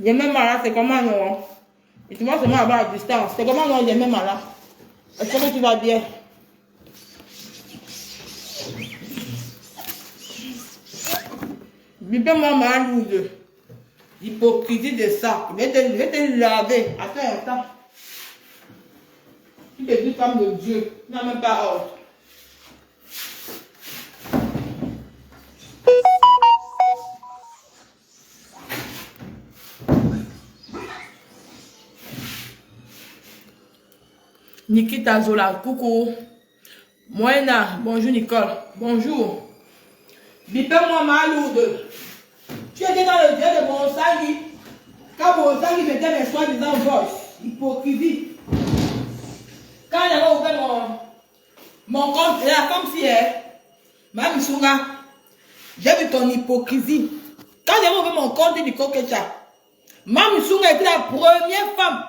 J'ai même malade, c'est comment non? Et tu vois seulement avoir la distance. C'est comment non, j'ai même malade. Est-ce que tu vas bien? Bipez-moi ma lourde. Hypocrisie de ça. Je vais te laver. Attends un temps. Tu te dis femme de Dieu. Tu n'as même pas ordre. Nikita Zola, coucou. Moena, bonjour Nicole. Bonjour. Bipez-moi ma lourde. Tu étais dans le dieu de Bonsali. Quand Bonsali mettait mes soi-disant voice. Hypocrisie. Quand j'avais ouvert mon compte, là, comme si Mme Sunga, j'ai vu ton hypocrisie. Quand j'avais ouvert mon compte du Kokecha, Mme Sunga était la première femme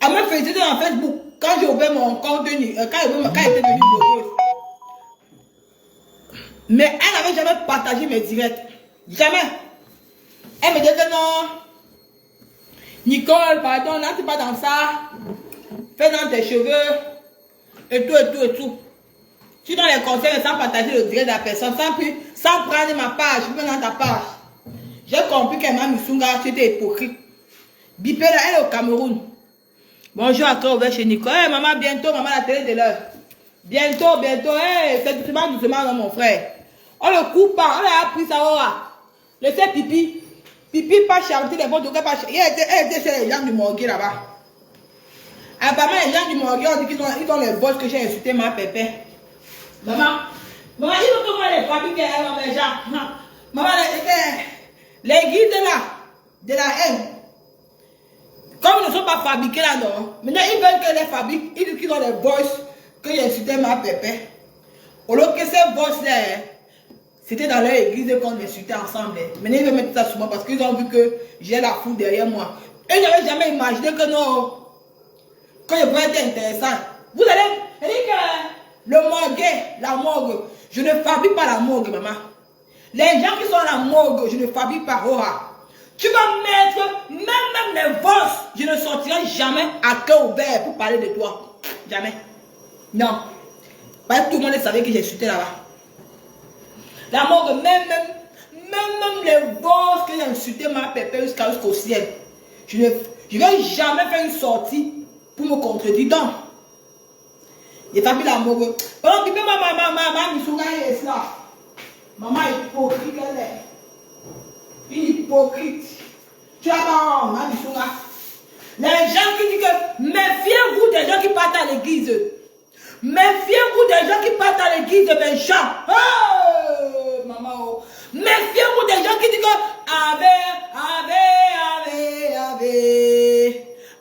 à me féliciter dans Facebook. Quand j'ai ouvert mon compte, quand elle était devenue blogueuse. Mais elle n'avait jamais partagé mes directs. Jamais. Elle me disait que non. Nicole, pardon, n'entre pas dans ça. Fais dans tes cheveux. Et tout, et tout, et tout. Tu donnes les conseils sans partager le direct de la personne, sans prendre ma page, même dans ta page. J'ai compris qu'elle m'a mis Sunga, tu étais hypocrite. Bipé là, elle est au Cameroun. Bonjour à toi, ouvert chez Nicole. Hey, maman, bientôt, maman, la télé de l'heure. Bientôt, bientôt. Hey, c'est doucement, doucement, non, mon frère. On le coupe pas, on a appris ça, laissez pipi. Pipi, pas chanter les bons pas chanter. Elle était chez les gens du Morgue là-bas. Apparemment, les gens du Morgue, on dit qu'ils ont les boss que j'ai insulté ma pépé. Maman, il faut que moi les fabriquer les gens. Maman, les guides là, de la haine. Comme ils ne sont pas fabriqués là, non. Maintenant, ils veulent que les fabriquent. Ils disent qu'ils ont les boss que j'ai insulté ma pépé. Au lieu que ces boss là, c'était dans leur église qu'on insultait ensemble. Maintenant, ils veulent mettre ça sur moi parce qu'ils ont vu que j'ai la foule derrière moi. Et ils n'avaient jamais imaginé que non, que je pouvais être intéressant. Vous allez dire que le morgue, la morgue, je ne fabrique pas la morgue, maman. Les gens qui sont à la morgue, je ne fabrique pas. Tu vas mettre, même les bosses, je ne sortirai jamais à cœur ouvert pour parler de toi. Jamais. Non. Parce que tout le monde savait que j'ai chuté là-bas. La morgue, même les bosses que j'ai insulté ma pépé jusqu'au ciel. Je ne vais jamais faire une sortie pour me contredire. Donc, j'ai fabriqué la morgue. Alors, tu peux maman, Missoula est là. Maman est hypocrite, elle est. Une hypocrite. Tu as pas, maman Missoula. Les gens qui disent que méfiez-vous des gens qui partent à l'église. Méfiez-vous des gens qui partent à l'église, mes gens. Oh, maman. Méfiez-vous des gens qui disent que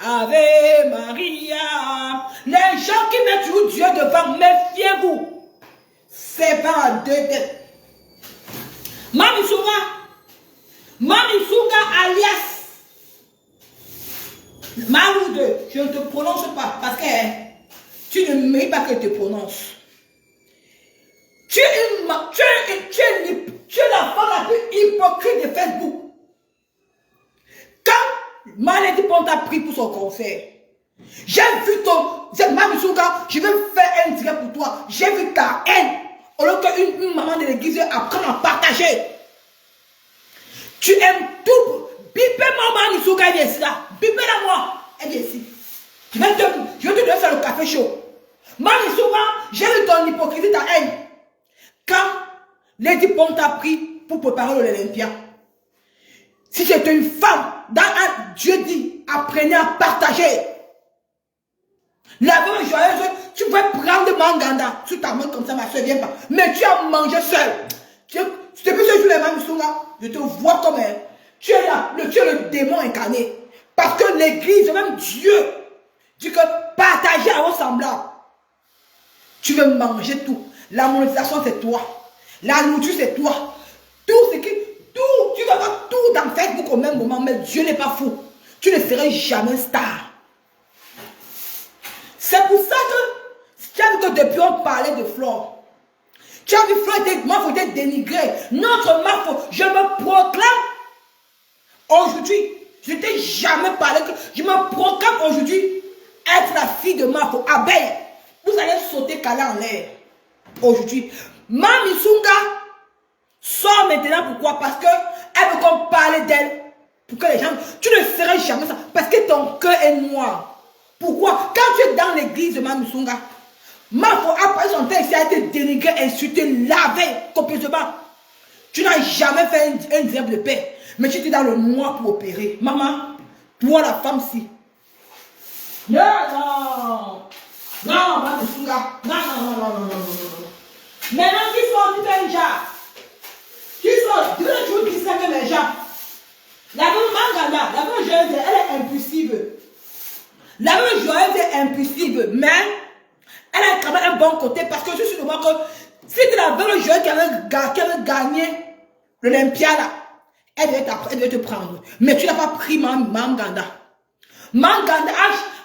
Ave Maria. Les gens qui mettent toujours Dieu devant, méfiez-vous. C'est pas à deux têtes. Mami Sunga alias Maloude, je ne te prononce pas parce que tu ne mérites pas que je te prononce. Tu es la femme la plus hypocrite de Facebook. Quand Malédie Ponte a pris pour son concert, j'ai vu Mami Sunga, je vais faire un direct pour toi. J'ai vu ta haine. Au lieu qu'une maman de l'église apprenne à partager. Tu aimes tout. Bipez-moi, Mami Sunga, elle est ici là. Bipez-la moi. Elle est ici. Je vais te donner faire le café chaud. Mami Sunga, j'ai vu ton hypocrisie, ta haine. Quand Lady Pont t'a pris pour préparer l'Olympia. Si tu étais une femme, dans un Dieu dit, apprenez à partager. La bonne joyeuse, tu pouvais prendre Manganda sous ta main comme ça, ma soeur, viens pas. Mais tu as mangé seul. Depuis ce jour, les mamans sont là, je te vois comme elle. Tu es là, tu es le démon incarné. Parce que l'église, même Dieu, dit que partager à vos semblables. Tu veux manger tout. La monétisation, c'est toi. La nourriture, c'est toi. Tout ce qui, tout, tu vas avoir tout dans Facebook au même moment, mais Dieu n'est pas fou. Tu ne serais jamais star. C'est pour ça que, tu as vu que depuis on parlait de Flore. Tu as vu Flore était dénigré. Notre Mafo, je me proclame aujourd'hui. Je ne t'ai jamais parlé que je me proclame aujourd'hui être la fille de Mafo. Abeille, vous allez sauter Kala en l'air. Aujourd'hui, Mami Sunga sort maintenant. Pourquoi? Parce qu'elle veut qu'on parle d'elle. Pour que les gens, tu ne serais jamais ça. Parce que ton cœur est noir. Pourquoi? Quand tu es dans l'église de Mami Sunga, Mafo, après son temps, il a été dénigré, insulté, lavé complètement. Tu n'as jamais fait un diable de paix. Mais tu étais dans le noir pour opérer. Maman, toi la femme-ci. Non, non. Non, Mami Sunga. Non, non, non, non, non, non, non. Maintenant, tu sors, tu fais un jar. Tu sors, tu veux toujours distinguer les gens. La bonne Manganda, la bonne joyeuse, elle est impulsive. La bonne joyeuse est impulsive, mais elle a quand même un bon côté parce que je suis de moi que si tu la bonne joyeuse qui avait gagné l'Olympia là, elle devait te prendre. Mais tu n'as pas pris Manganda. Manganda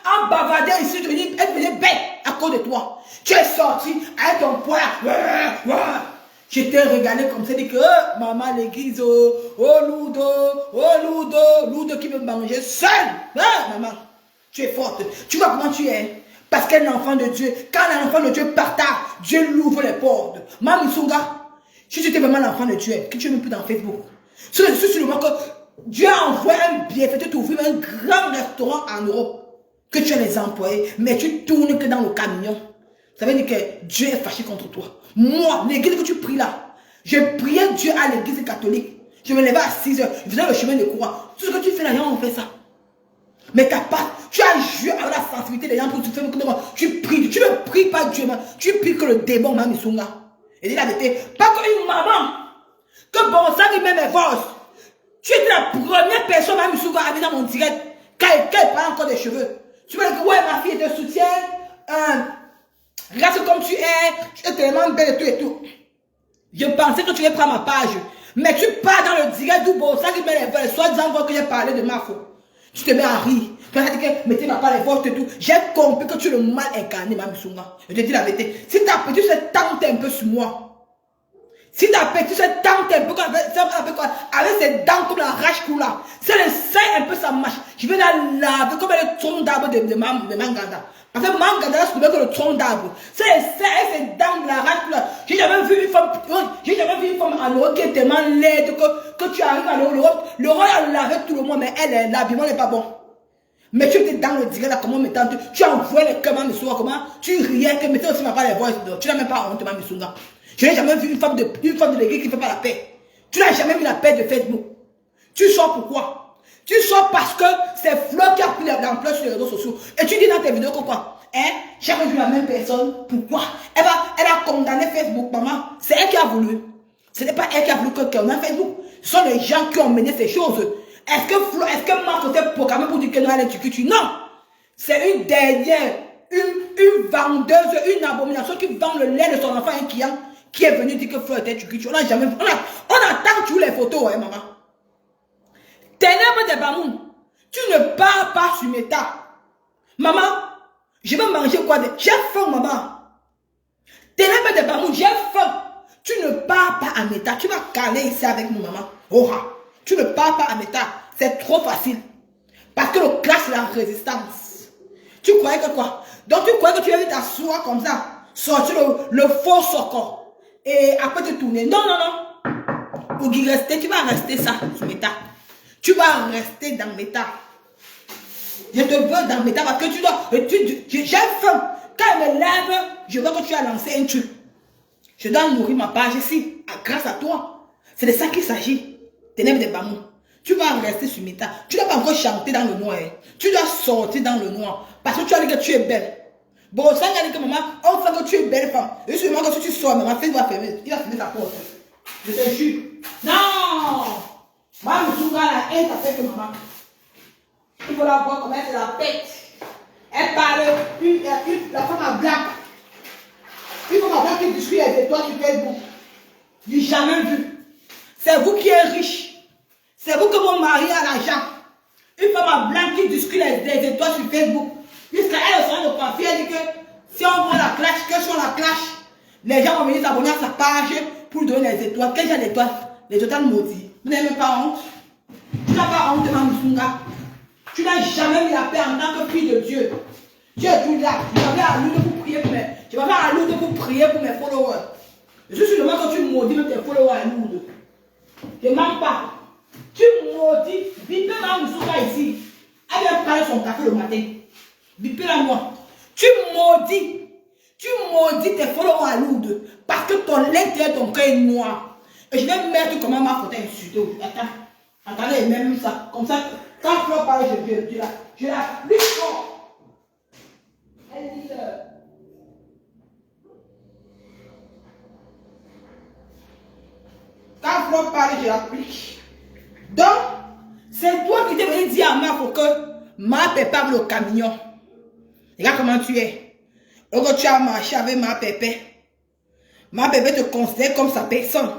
a bavardé ici, elle venait bête à cause de toi. Tu es sorti avec ton poing. Je t'ai regardé comme ça, dit que maman l'église, Loudo qui veut manger seul. Maman, tu es forte. Tu vois comment tu es? Parce qu'elle est l'enfant de Dieu. Quand l'enfant de Dieu partage, Dieu lui ouvre les portes. Maman Sunga, si tu étais vraiment l'enfant de Dieu, que tu es même plus dans Facebook. Sur le moment que Dieu a envoyé un bienfaiteur t'ouvrir un grand restaurant en Europe. Que tu as les employés, mais tu tournes que dans le camion. Ça veut dire que Dieu est fâché contre toi. Moi, l'église que tu pries là, je priais Dieu à l'église catholique. Je me levais à 6 heures, je faisais le chemin de croix. Tout ce que tu fais là, les gens ont fait ça. Mais t'as pas, tu as joué avec la sensibilité des gens pour te faire tu pries, tu ne pries pas Dieu, tu pries que le démon m'a mis Sunga. Et dit la vérité, pas qu'une maman, que bon sang il met mes forces. Tu étais la première personne m'a mis Sunga à venir dans mon direct, quand elle parle encore des cheveux. Tu me dis que ouais, ma fille te soutient, reste comme tu es tellement belle et tout et tout. Je pensais que tu allais prendre ma page, mais tu pars dans le direct d'où bon sang il met les forces, soit disant que j'ai parlé de ma faute. Tu te mets à rire. Tu as dit que mettez ma part les forces et tout. J'ai compris que tu es le mal incarné, Mami Sunga. Je te dis la vérité. Si ta petite se tente un peu sur moi, si ta petite se tente un peu avec ses dents comme la rache là, si elle essaie un peu sa marche, je vais la laver comme le tronc d'arbre de Manganda. Parce que Manganda là, c'est que le tronc d'arbre. Si elle essaie ses dents de la rache là, j'ai jamais vu une femme en Europe qui est tellement laide que tu arrives à l'Europe. L'Europe a lavé tout le monde, mais l'habillement n'est pas bon. Mais tu étais dans le direct là, comment mettant, tu envoies les cœurs, Mamisunga, comment tu riais que mettez aussi ma part les voix, tu n'as même pas honte, Mamisunga. Je n'ai jamais vu une femme de l'église qui ne fait pas la paix. Tu n'as jamais vu la paix de Facebook. Tu sors pourquoi? Tu sors parce que c'est Flo qui a pris l'ampleur sur les réseaux sociaux. Et tu dis dans tes vidéos que quoi? Chaque jour la même personne. Pourquoi? Elle a condamné Facebook, maman. C'est elle qui a voulu. Ce n'est pas elle qui a voulu que qu'on a Facebook. Ce sont les gens qui ont mené ces choses. Est-ce que Marc était programmé pour dire que non, elle est tuque? Non. C'est une dernière, une vendeuse, une abomination qui vend le lait de son enfant, un client, qui est venu dire que Flo était tuque. On n'a jamais vu. On attend toujours les photos, maman. Ténèbres des Bamoun, tu ne pars pas sur mes tas. Maman, je vais manger quoi? J'ai faim, maman. Ténèbres des Bamoun, j'ai faim. Tu ne pars pas à mes tas. Tu vas caler ici avec mon maman. Oh, tu ne pars pas à mes tas. C'est trop facile. Parce que le clash, c'est la résistance. Tu croyais que quoi? Donc tu croyais que tu allais t'asseoir comme ça, sortir le faux socor. Et après te tourner. Non, non, non. Pour y rester, tu vas rester ça sur mes tas. Tu vas rester dans mes tas. Je te veux dans mes tas parce que tu dois. J'ai faim. quand elle me lève, je vois que tu as lancé un truc. Je dois nourrir ma page ici, grâce à toi. C'est de ça qu'il s'agit. Ténèbres des bamous. Tu vas rester sur Meta. Tu ne dois pas encore chanter dans le noir. Tu dois sortir dans le noir. Parce que tu as dit que tu es belle. Bon, ça a dit que maman, on sait que tu es une belle femme. Et seulement que si tu sors, maman, il va fermer sa porte. Je te jure. Non! Maman, je suis là, elle t'a fait que maman. Il faut la voir comment elle se la pète. Elle parle, la femme a blague. Il faut m'avoir qui discute avec toi sur Facebook. Je n'ai jamais vu. C'est vous qui êtes riche. C'est vous que mon mari a l'argent. Une femme à blanc qui discute des étoiles sur Facebook. Jusqu'à elle, au sein de papier, elle dit que si on prend la clash, que sur la clash, les gens vont venir s'abonner à sa page pour lui donner les étoiles. Quel genre d'étoiles? Les étoiles maudites. Vous n'avez même pas honte. Tu n'as pas honte de ma Musunga. Tu n'as jamais mis la paix en tant que fille de Dieu. Tu es tout là. Tu m'avais à l'oude pour prier pour mes. Tu m'avais à l'oude pour prier pour mes followers. Je suis sûrement que tu maudis même tes followers à l'oude. Je ne mens pas. Tu maudis. Bipez ma Musunga ici. Elle vient prendre son café le matin. Bipez-la moi. Tu maudis. Tu maudis tes followers à l'oude. Parce que ton l'intérieur de ton cœur est noir. Et je vais mettre comment ma photo insultée. Attends. Attendez, même ça. Comme ça. Quand Flo parle, je la plus fort. Elle dit quand Flo parle, je l'applique. Donc, c'est toi qui t'es venu dire à Marc que ma pépé le camion. Regarde comment tu es. Lorsque tu as marché avec ma pépé te considère comme sa personne.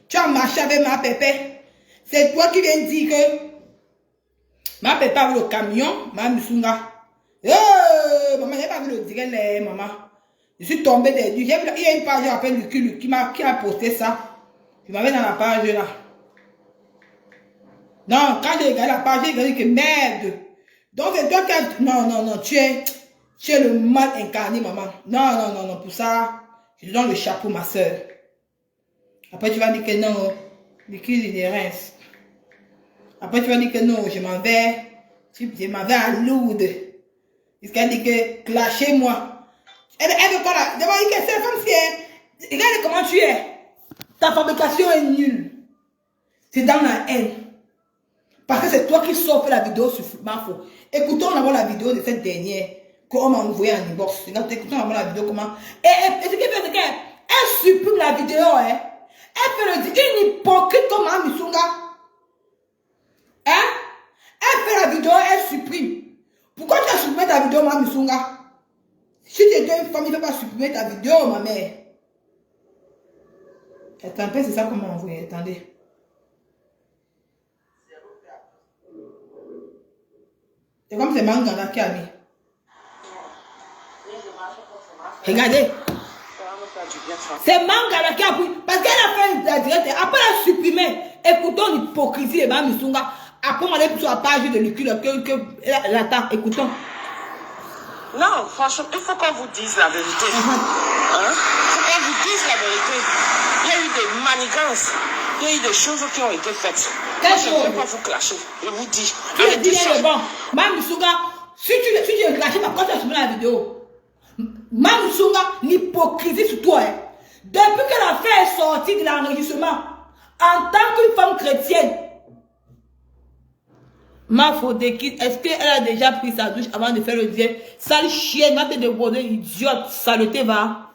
Tu as marché avec ma pépé. C'est toi qui viens dire que ma pépé le camion, ma Musunga. Maman, j'ai pas vu le direct, maman. Je suis tombée des nues. Il y a une page, j'appelle Lucky, qui a posté ça. Je m'avais dans la page là. Non, quand j'ai regardé la page, j'ai regardé que merde. Donc c'est toi qui as... Non, tu es le mal incarné, maman. Non, pour ça, je te donne le chapeau, ma soeur. Après, tu vas dire que non, Lucky, il est rince. Après, tu vas dire que non, je m'en vais à Lourdes. Jusqu'à dire que clashez-moi. Elle veut pas là. D'abord, il c'est comme si regarde comment tu es. Ta fabrication est nulle. C'est dans la haine. Parce que c'est toi qui sors la vidéo sur Marfo. Écoutons d'abord la vidéo de cette dernière qu'on m'a envoyée en inbox. Écoutons d'abord la vidéo comment. Et ce qui fait, c'est qu'elle supprime la vidéo. Hein? Elle fait une hypocrite comme Mme Musunga. Hein? Elle fait la vidéo, elle supprime. Pourquoi tu as supprimé ta vidéo, Mme Musunga? Si tu étais une femme, il ne faut pas supprimer ta vidéo, ma mère. Attends, c'est ça qu'on m'a envoyé. Attendez. C'est comme c'est Mangala qui a mis. Regardez. C'est Mangala qui a pris. Parce qu'elle a fait la directe. Après, elle a supprimé. Écoutons l'hypocrisie de Mme Musunga. Après, on allait sur la page de Lucky que l'attaque. Écoutons. Non, franchement, il faut qu'on vous dise la vérité. Il faut qu'on vous dise la vérité. Il y a eu des manigances. Il y a eu des choses qui ont été faites. Moi, je ne vais pas vous clasher. Je vous dis. Tu le dis, bon. Mme Musunga, si tu es clashé, pourquoi tu as supprimé la vidéo? Mme Musunga, l'hypocrisie sur toi. Hein. Depuis que l'affaire est sortie de l'enregistrement, en tant qu'une femme chrétienne, ma faute, est-ce qu'elle a déjà pris sa douche avant de faire le direct? Sale chienne, va te débrouiller, idiote, saleté, va.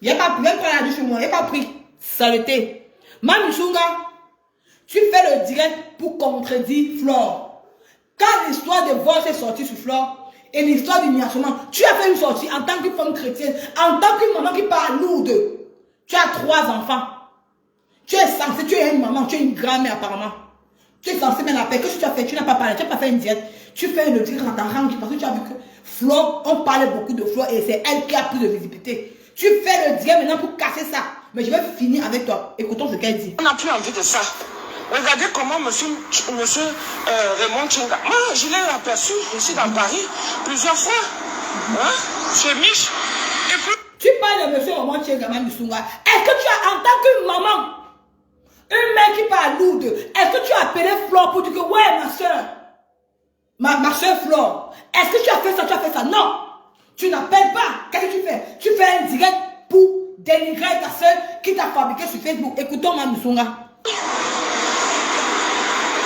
Il n'y a pas pris, même pas la douche chez moi, il n'y a pas pris, saleté. Mme Musunga, tu fais le direct pour contredire Flore. Quand l'histoire de divorce est sortie sur Flore, et l'histoire d'humiliation, tu as fait une sortie en tant que femme chrétienne, en tant qu'une maman qui parle lourde. Tu as 3 enfants. Tu es censé, tu es une maman, tu es une grand-mère apparemment. Tu es censé mettre la paix. Qu'est-ce que tu as fait? Tu n'as pas parlé, tu n'as pas fait une diète. Tu fais le direct dans ta range parce que tu as vu que Flore, on parlait beaucoup de Flore et c'est elle qui a plus de visibilité. Tu fais le direct maintenant pour casser ça. Mais je vais finir avec toi. Écoutons ce qu'elle dit. On n'a plus envie de ça. Regardez comment monsieur Raymond Tchenga. Moi, je l'ai aperçu ici dans Paris plusieurs fois. Chez Mich. Et puis... Tu parles de monsieur Raymond Tchenga, Mme Musunga. Est-ce que tu as, en tant que maman, une mère qui parle lourde, est-ce que tu as appelé Flore pour dire que ouais, ma soeur, ma soeur Flore, est-ce que tu as fait ça, Non. Tu n'appelles pas. Qu'est-ce que tu fais? Tu fais un direct pour dénigrer ta soeur qui t'a fabriqué sur Facebook. Écoutons Mami Sunga.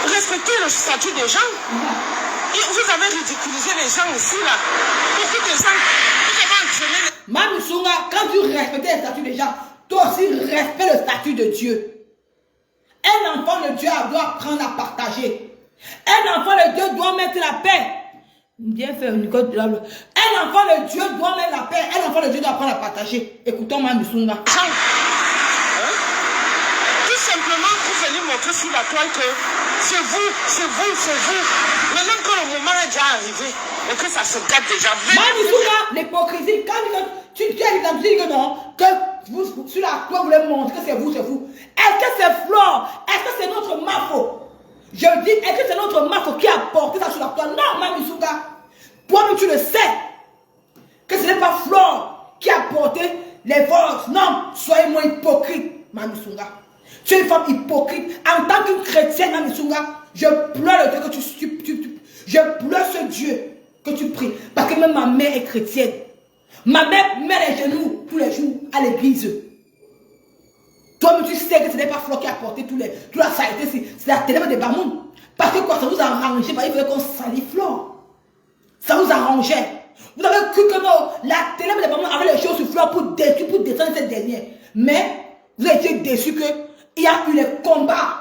Respectez le statut des gens. Et vous avez ridiculisé les gens ici, là. Beaucoup de gens, vous avez entraîné. Mami Sunga, quand tu respectes le statut des gens, toi aussi respecte le statut de Dieu. Un enfant de Dieu doit apprendre à partager. Un enfant de Dieu doit mettre la paix. Bien fait, Nicole. Un enfant de Dieu doit mettre la paix. Un enfant de Dieu doit apprendre à partager. Écoutons Mami Sunga. Hein? Tout simplement pour venir montrer sur la toile que c'est vous, c'est vous, c'est vous. Maintenant que le moment est déjà arrivé et que ça se gâte déjà. Mami Sunga, l'hypocrisie. Quand tu dis que non, que vous, sur la toile, vous voulez montrer que c'est vous, c'est vous. Est-ce que c'est Flore? Est-ce que c'est notre Mafo? Je dis, est-ce que c'est notre Mafo qui a porté ça sur la toile? Non, Mami Sunga. Toi-même, tu le sais. Que ce n'est pas Flore qui a porté les forces. Non, soyez moins hypocrite, Mami Sunga. Tu es une femme hypocrite. En tant que chrétienne, Mami Sunga, je pleure le Dieu que je pleure ce Dieu que tu pries. Parce que même ma mère est chrétienne. Ma mère met les genoux tous les jours à l'église. Toi-même, tu sais que ce n'est pas Flore qui a porté toute la saleté. C'est la ténèbre de Bamoun. Parce que quoi, ça vous a arrangé. Il fallait qu'on salit Flore. Ça vous arrangeait. Vous avez cru que non, la ténèbre de Bamoun avait les choses sur Flore pour détruire, pour descendre cette dernière. Mais vous avez été déçus qu'il y a eu les combats.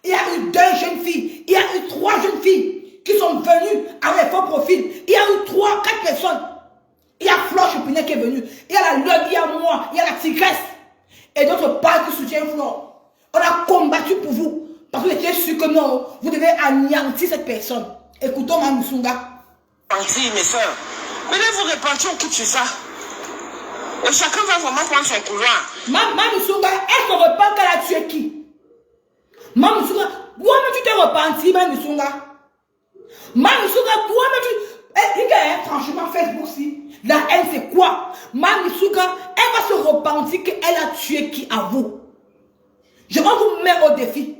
Il y a eu 2 jeunes filles. Il y a eu 3 jeunes filles qui sont venues avec faux profil. Il y a eu 3, 4 personnes. Il y a Flore Chopinet qui est venue. Il y a la Lode, il y a moi, il y a la Tigresse. Et d'autres parts qui soutiennent Flore. On a combattu pour vous. Parce que vous étiez sûr que non, vous devez anéantir cette personne. Écoutons Mami Sunga. Repentir, mes soeurs. Mais là, vous repentez, on quitte sur ça. Et chacun va vraiment prendre son couloir. Mami Sunga, est-ce qu'on repent qu'elle a tué qui? Mami Sunga, toi-même tu t'es repenti, Mami Sunga. Mami Sunga, toi-même tu... franchement, Facebook, si. La haine, c'est quoi? Mami Sunga, elle va se repentir qu'elle a tué qui à vous? Je vais vous mettre au défi.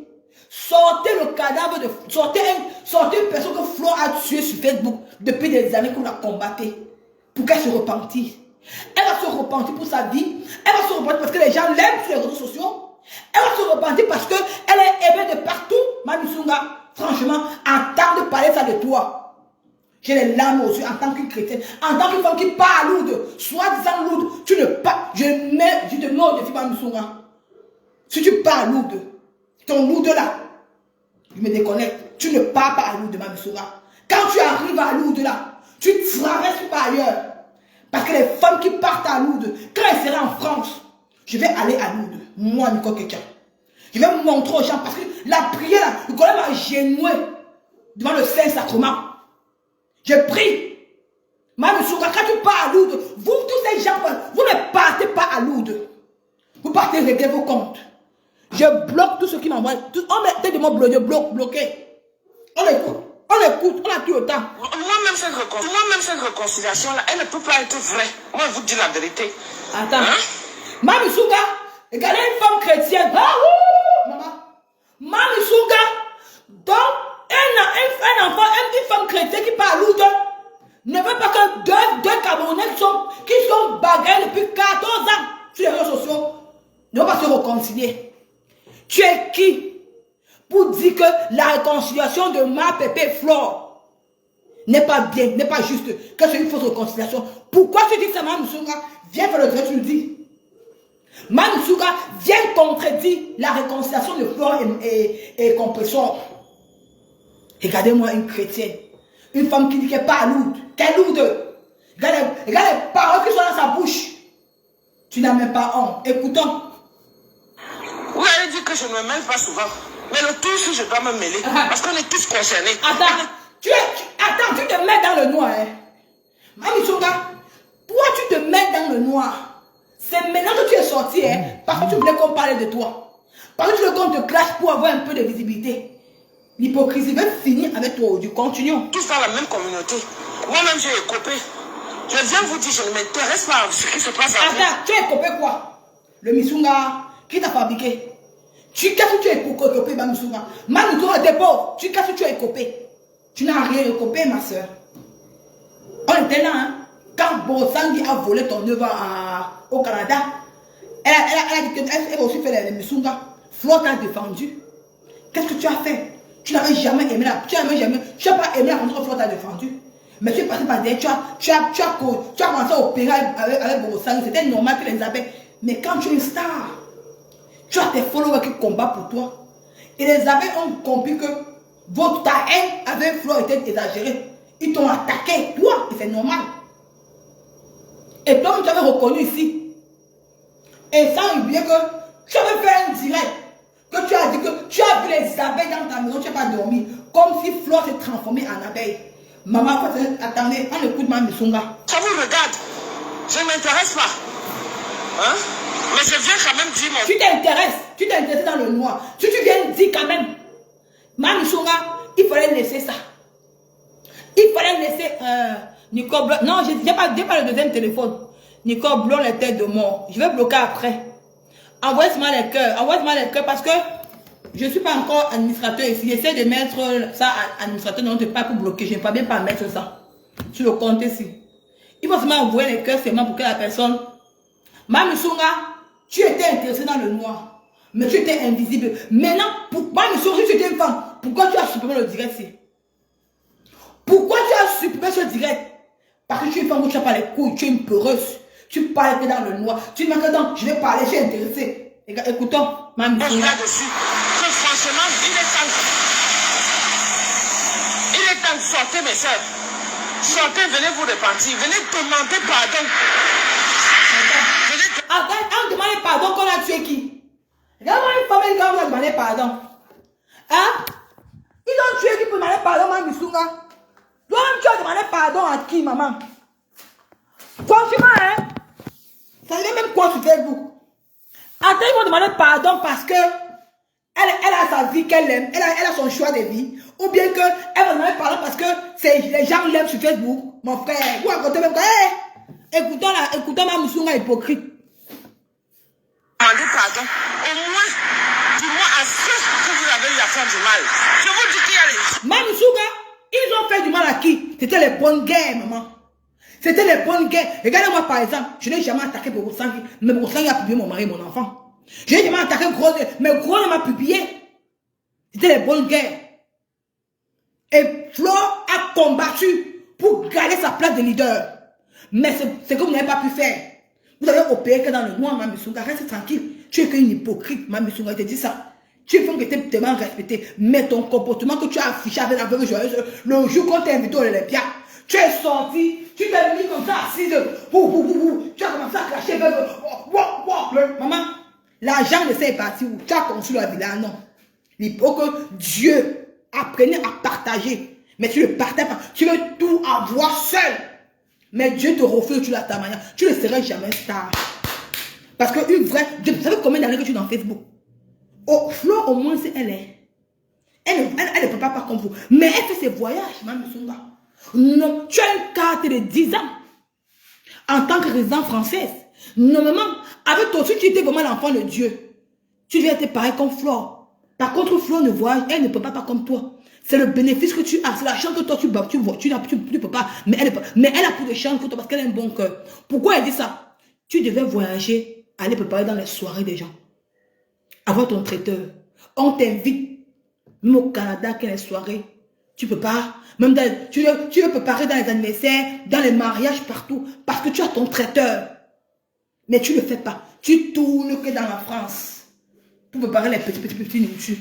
Sortez le cadavre de... Sortez une personne que Flore a tuée sur Facebook depuis des années qu'on la combattait. Pour qu'elle se repentisse. Elle va se repentir pour sa vie. Elle va se repentir parce que les gens l'aiment sur les réseaux sociaux. Elle va se repentir parce qu'elle est aimée de partout. Mami Sunga, franchement, en de parler ça de toi. J'ai les larmes aux yeux en tant que chrétienne. En tant que femme qui parle lourde. Soi-disant lourde. Tu ne parles... Je te mets au défi, Mami Sunga. Si tu parles lourde, ton lourde là, je me déconnecte. Tu ne parles pas à Lourdes, Mami Sunga. Quand tu arrives à Lourdes là, tu traverses par ailleurs. Parce que les femmes qui partent à Lourdes, quand elles seront en France, je vais aller à Lourdes. Moi, Nicole Kekia. Je vais montrer aux gens parce que la prière là, le collègue m'a genoué devant le Saint-Sacrement. Je prie. Mami Sunga, quand tu pars à Lourdes, vous tous ces gens, vous ne partez pas à Lourdes. Vous partez régler vos comptes. Je bloque tout ce qui m'envoie. On met des mots bloqués. On écoute, on a tout le temps. Moi-même, cette réconciliation-là, elle ne peut pas être vraie. Moi, je vous dis la vérité. Attends. Hein? Mami Sunga, regardez une femme chrétienne. Ah, maman. Mami Sunga, donc, un enfant, une femme chrétienne qui parle lourde, ne veut pas que deux Camerounais qui sont bagarrés depuis 14 ans sur les réseaux sociaux ne vont pas se réconcilier. Tu es qui pour dire que la réconciliation de ma Pépé Flore n'est pas bien, n'est pas juste, que c'est une fausse réconciliation? Pourquoi tu dis ça, Mami Sunga? Viens faire le droit, tu le dis. Mami Sunga, viens contredire la réconciliation de Flore et Compressor. Regardez-moi une chrétienne, une femme qui dit qu'elle n'est pas lourde, qu'elle est lourde. Regarde les paroles qui sont dans sa bouche. Tu n'as même pas honte. Écoutons. Vous allez dire que je ne me mêle pas souvent. Mais le tout, si je dois me mêler. Parce qu'on est tous concernés. Attends, tu te mets dans le noir. Hein? Mami Sunga, toi tu te mets dans le noir. C'est maintenant que tu es sorti, hein, parce que tu voulais qu'on parle de toi. Parce que tu veux qu'on te clash pour avoir un peu de visibilité. L'hypocrisie veut finir avec toi. Du continuons. Tous dans la même communauté. Moi-même j'ai écopé. Je viens vous dire, je ne m'intéresse pas à ce qui se passe en France. Attends, tu as écopé quoi? Le Misunga, qui t'a fabriqué? Qu'est-ce que tu as écopé, Mami Sunga? Mami Sunga, t'es pauvre. Qu'est-ce que tu as écopé? Tu n'as rien écopé, ma soeur. On était là, hein? Quand Borosangui a volé ton œuvre au Canada, elle a dit qu'elle va aussi faire les Misunga. Flo t'a défendu. Qu'est-ce que tu as fait? Tu n'avais jamais aimé tu n'as pas aimé la façon que Flo t'a défendu. Mais tu es passé par derrière, tu as commencé à opérer avec Borosangui. C'était normal que les abeilles. Mais quand tu es une star, tu as tes followers qui combattent pour toi. Et les abeilles ont compris que ta haine avec Flo était exagérée. Ils t'ont attaqué, toi, et c'est normal. Et toi, tu avais reconnu ici. Et sans oublier que tu avais fait un direct. Que tu as dit que tu as vu les abeilles dans ta maison, tu n'as pas dormi. Comme si Flo s'est transformée en abeille. Maman, attendez, on écoute ma Misunga. Ça vous regarde. Je ne m'intéresse pas. Hein? Mais je viens quand même dire mon... Tu t'es intéressé dans le noir. Si tu viens dire quand même, ma Misunga, il fallait laisser ça. Il fallait laisser Nicole Blanc. Non, je n'ai pas le deuxième téléphone. Nicole Blanc, les têtes de mort. Je vais bloquer après. Envoyez-moi les cœurs. Envoyez-moi les cœurs parce que je ne suis pas encore administrateur ici. J'essaie de mettre ça à administrateur. Non, je ne peux pas pour bloquer. Je ne peux même pas mettre ça sur le compte ici. Il faut seulement envoyer les cœurs seulement pour que la personne... Ma Misunga, tu étais intéressé dans le noir. Mais tu étais invisible. Maintenant, ma Misunga, si tu étais une femme, pourquoi tu as supprimé le direct ici? Pourquoi tu as supprimé ce direct? Parce que tu es une femme où tu n'as pas les couilles, tu es une peureuse. Tu parles que dans le noir. Tu n'as que dans, je vais parler, je suis intéressé. Écoutons, ma Misunga. Là-dessus, que franchement, il est temps de sortir, mes soeurs. Sortez, venez vous repentir. Venez demander pardon. On demande pardon qu'on a tué qui? Regarde-moi une femme et on a demandé pardon. Hein? Ils ont tué qui pour demander pardon, ma Misunga? Toi-même, tu as demandé pardon à qui, maman? Franchement, hein? Ça dit même quoi sur Facebook? Attends, ils vont demander pardon parce que elle a sa vie qu'elle aime, elle a son choix de vie. Ou bien qu'elle va demander pardon parce que les gens l'aiment sur Facebook. Mon frère, vous racontez même quoi? Écoutons ma Misunga hypocrite. Demandez pardon. Au moins, dis-moi à ceux que vous avez eu à faire du mal. Je vous dis qu'il y a les... Ma Misunga, ils ont fait du mal à qui? C'était les bonnes guerres, maman. C'était les bonnes guerres. Regardez-moi par exemple, je n'ai jamais attaqué Borosangui, mais Borosangui a publié mon mari et mon enfant. Je n'ai jamais attaqué Gros, mais Gros m'a publié. C'était les bonnes guerres. Et Flo a combattu pour garder sa place de leader. Mais c'est que vous n'avez pas pu faire. Vous avez opéré que dans le noir, ma Misunga. Reste tranquille. Tu es qu'une hypocrite, ma Misunga. Je te dis ça. Tu es une femme qui était tellement respectée. Mais ton comportement que tu as affiché avec la veuve joyeuse, le jour qu'on t'a invité au Olympia, tu es sorti, tu t'es mis comme ça assise. Tu as commencé à cracher. Maman, l'argent de ça est parti où? Tu as construit la villa, non. Il faut que Dieu apprenne à partager. Mais tu ne le partages pas. Tu veux tout avoir seul. Mais Dieu te refuse, tu l'as ta manière. Tu ne seras jamais star. Parce qu'une vraie... Vous savez combien d'années que tu es dans Facebook? Oh, Flo, au moins, c'est elle est. Elle ne peut pas comme vous. Mais elle fait ses voyages, ma Misunga. Non, tu as une carte de 10 ans. En tant que résident française. Normalement, avec toi, si tu étais vraiment l'enfant de Dieu, tu devais être pareil comme Flo. Par contre, Flo ne voyage, elle ne peut pas comme toi. C'est le bénéfice que tu as. C'est la chance que toi, tu ne peux pas. Mais elle a plus de chance que toi parce qu'elle a un bon cœur. Pourquoi elle dit ça? Tu devais voyager, aller préparer dans les soirées des gens. Avoir ton traiteur. On t'invite. Même au Canada, qu'il y a les soirées. Tu peux pas. Même tu veux préparer dans les anniversaires, dans les mariages, partout. Parce que tu as ton traiteur. Mais tu ne le fais pas. Tu tournes que dans la France. Pour préparer les petits nourritures.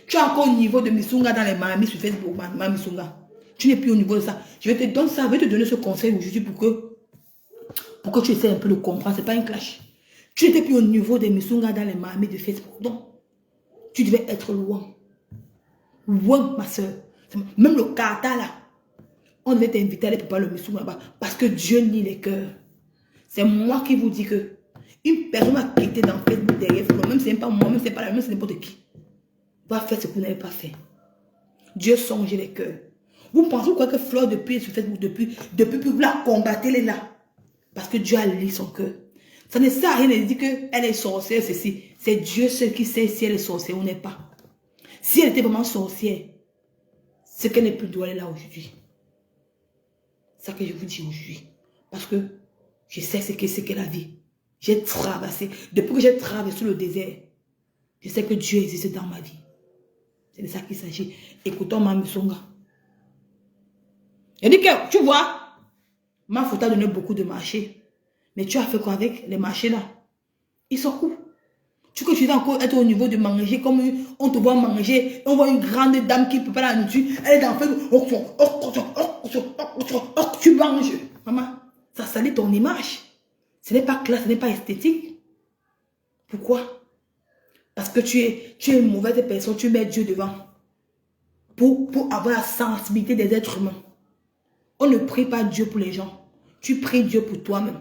Tu es encore au niveau de Misunga dans les mamies sur Facebook, ma Misunga. Tu n'es plus au niveau de ça. Je vais te donner ça, je vais te donner ce conseil aujourd'hui pour que tu essaies un peu de comprendre. Ce n'est pas un clash. Tu n'étais plus au niveau de Misunga dans les mamies de Facebook. Donc, tu devais être loin. Loin, ma soeur. Même le Qatar là, on devait t'inviter à aller préparer le Misunga là-bas. Parce que Dieu lit les cœurs. C'est moi qui vous dis que une personne a quitté dans Facebook derrière Flo, même si ce n'est pas moi, même si ce n'est pas la même, c'est n'importe qui. Va faire ce que vous n'avez pas fait. Dieu songe les cœurs. Vous pensez quoi que Flo depuis sur Facebook, depuis que vous la combattez, elle est là. Parce que Dieu a lu son cœur. Ça ne sert à rien de dire qu'elle est sorcière, ceci. C'est Dieu seul qui sait si elle est sorcière ou n'est pas. Si elle était vraiment sorcière, c'est qu'elle n'est plus d'où elle est là aujourd'hui. C'est ça que je vous dis aujourd'hui. Parce que je sais ce qu'est la vie. J'ai traversé. Depuis que j'ai traversé le désert, je sais que Dieu existe dans ma vie. C'est de ça qu'il s'agit. Écoutons Mame Songa. Il dit que, tu vois, ma faute a donné beaucoup de marchés. Mais tu as fait quoi avec les marchés là? Ils sont où? Tu que tu dois encore être au niveau de manger, comme on te voit manger, on voit une grande dame qui prépare la nourriture, elle est dans le fait, tu manges. Maman, ça salit ton image. Ce n'est pas classe, ce n'est pas esthétique. Pourquoi? Parce que tu es une mauvaise personne, tu mets Dieu devant. Pour avoir la sensibilité des êtres humains. On ne prie pas Dieu pour les gens. Tu pries Dieu pour toi-même.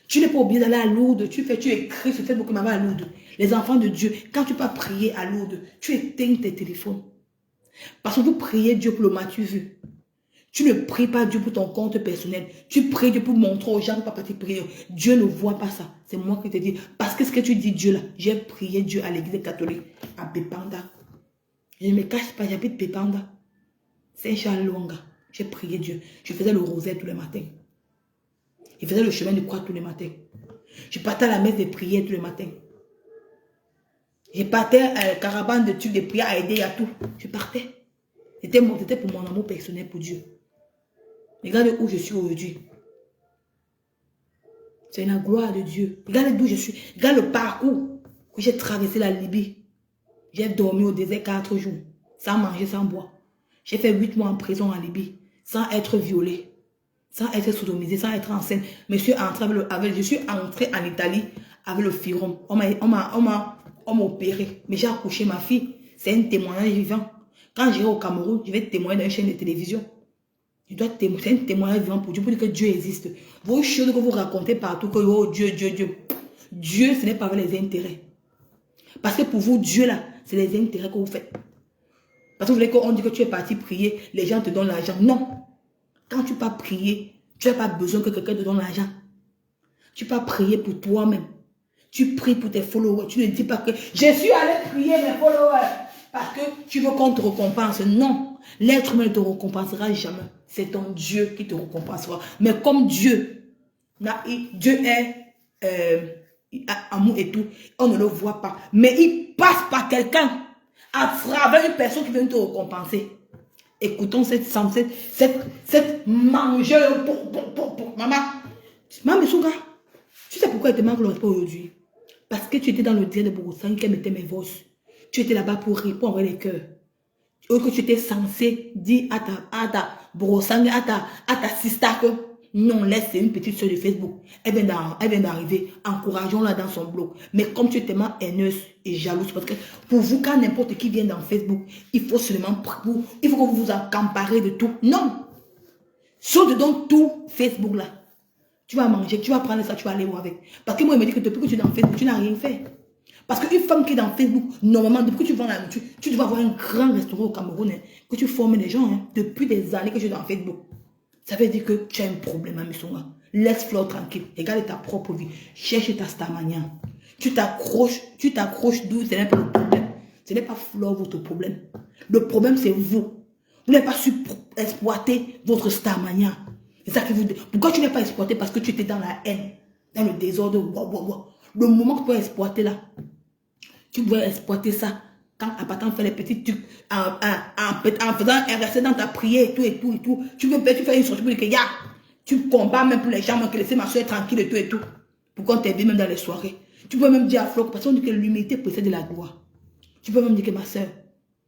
Tu n'es pas obligé d'aller à Lourdes. Tu écris sur Facebook que maman à Lourdes. Les enfants de Dieu, quand tu peux prier à Lourdes, tu éteins tes téléphones. Parce que vous priez Dieu pour le matu vu. Tu ne pries pas Dieu pour ton compte personnel. Tu pries Dieu pour montrer aux gens que papa tu pries. Dieu ne voit pas ça. C'est moi qui te dis. Parce que ce que tu dis Dieu là, j'ai prié Dieu à l'église catholique, à Pépanda. Je ne me cache pas, j'habite Pépanda. Saint-Charles-Longa. J'ai prié Dieu. Je faisais le rosaire tous les matins. Je faisais le chemin de croix tous les matins. Je partais à la messe de prière tous les matins. Je partais à la caravane de trucs de prière à aider à tout. Je partais. C'était pour mon amour personnel pour Dieu. Regarde où je suis aujourd'hui. C'est la gloire de Dieu. Regarde d'où je suis. Regarde le parcours que j'ai traversé la Libye. J'ai dormi au désert 4 jours. Sans manger, sans boire. J'ai fait 8 mois en prison en Libye. Sans être violée. Sans être sodomisée, sans être enceinte. Je suis entrée en Italie avec le fibrome. On m'a opéré. Mais j'ai accouché ma fille. C'est un témoignage vivant. Quand j'irai au Cameroun, je vais témoigner dans une chaîne de télévision. Je dois témoigner. C'est un témoignage vivant pour Dieu, pour dire que Dieu existe. Vos choses que vous racontez partout, que oh, Dieu. Dieu, ce n'est pas avec les intérêts. Parce que pour vous, Dieu là, c'est les intérêts que vous faites. Parce que vous voulez qu'on dise que tu es parti prier, les gens te donnent l'argent. Non. Quand tu vas prier, tu n'as pas besoin que quelqu'un te donne l'argent. Tu vas prier pour toi-même. Tu pries pour tes followers. Tu ne dis pas que je suis allé prier mes followers parce que tu veux qu'on te récompense. Non. L'être humain ne te récompensera jamais. C'est ton Dieu qui te récompensera. Mais comme Dieu est amour et tout, on ne le voit pas. Mais il passe par quelqu'un à travers une personne qui vient te récompenser. Écoutons cette mangeuse. Maman Souga, tu sais pourquoi elle te manque le respect aujourd'hui? Parce que tu étais dans le désert de Borossang, qu'elle mettait mes vosses. Tu étais là-bas pour répondre les cœurs. Que tu étais censé dire à ta Borossang, à ta sister que non, laisse, c'est une petite soeur de Facebook. Elle vient d'arriver. Encourageons-la dans son blog. Mais comme tu es tellement haineuse et jalouse, parce que pour vous, quand n'importe qui vient dans Facebook, il faut seulement, il faut que vous vous accaparez de tout. Non. Saute donc tout Facebook là. Tu vas manger, tu vas prendre ça, tu vas aller où avec. Parce que moi, il me dit que depuis que tu es dans Facebook, tu n'as rien fait. Parce qu'une femme qui est dans Facebook, normalement, depuis que tu vends la nourriture, tu dois avoir un grand restaurant au Cameroun, hein, que tu formes les gens, hein, depuis des années que tu es dans Facebook. Ça veut dire que tu as un problème, Mame Songa. Laisse Flore tranquille. Regarde ta propre vie. Cherche ta stamania. Tu t'accroches d'où, ce n'est pas le problème. Ce n'est pas Flore votre problème. Le problème, c'est vous. Vous n'avez pas su exploiter votre stamania. C'est ça qui vous dit. Pourquoi tu n'as pas exploité? Parce que tu étais dans la haine, dans le désordre. Le moment que tu peux exploiter là, tu pouvais exploiter ça. Quand à partant faire les petits trucs, en faisant rester dans ta prière et tout. Tu fais une sortie pour dire que tu combats même pour les gens, que laisser ma soeur tranquille et tout. Pourquoi on t'invite même dans les soirées? Tu peux même dire à Flore, parce qu'on dit que l'humilité possède de la gloire. Tu peux même dire que ma soeur,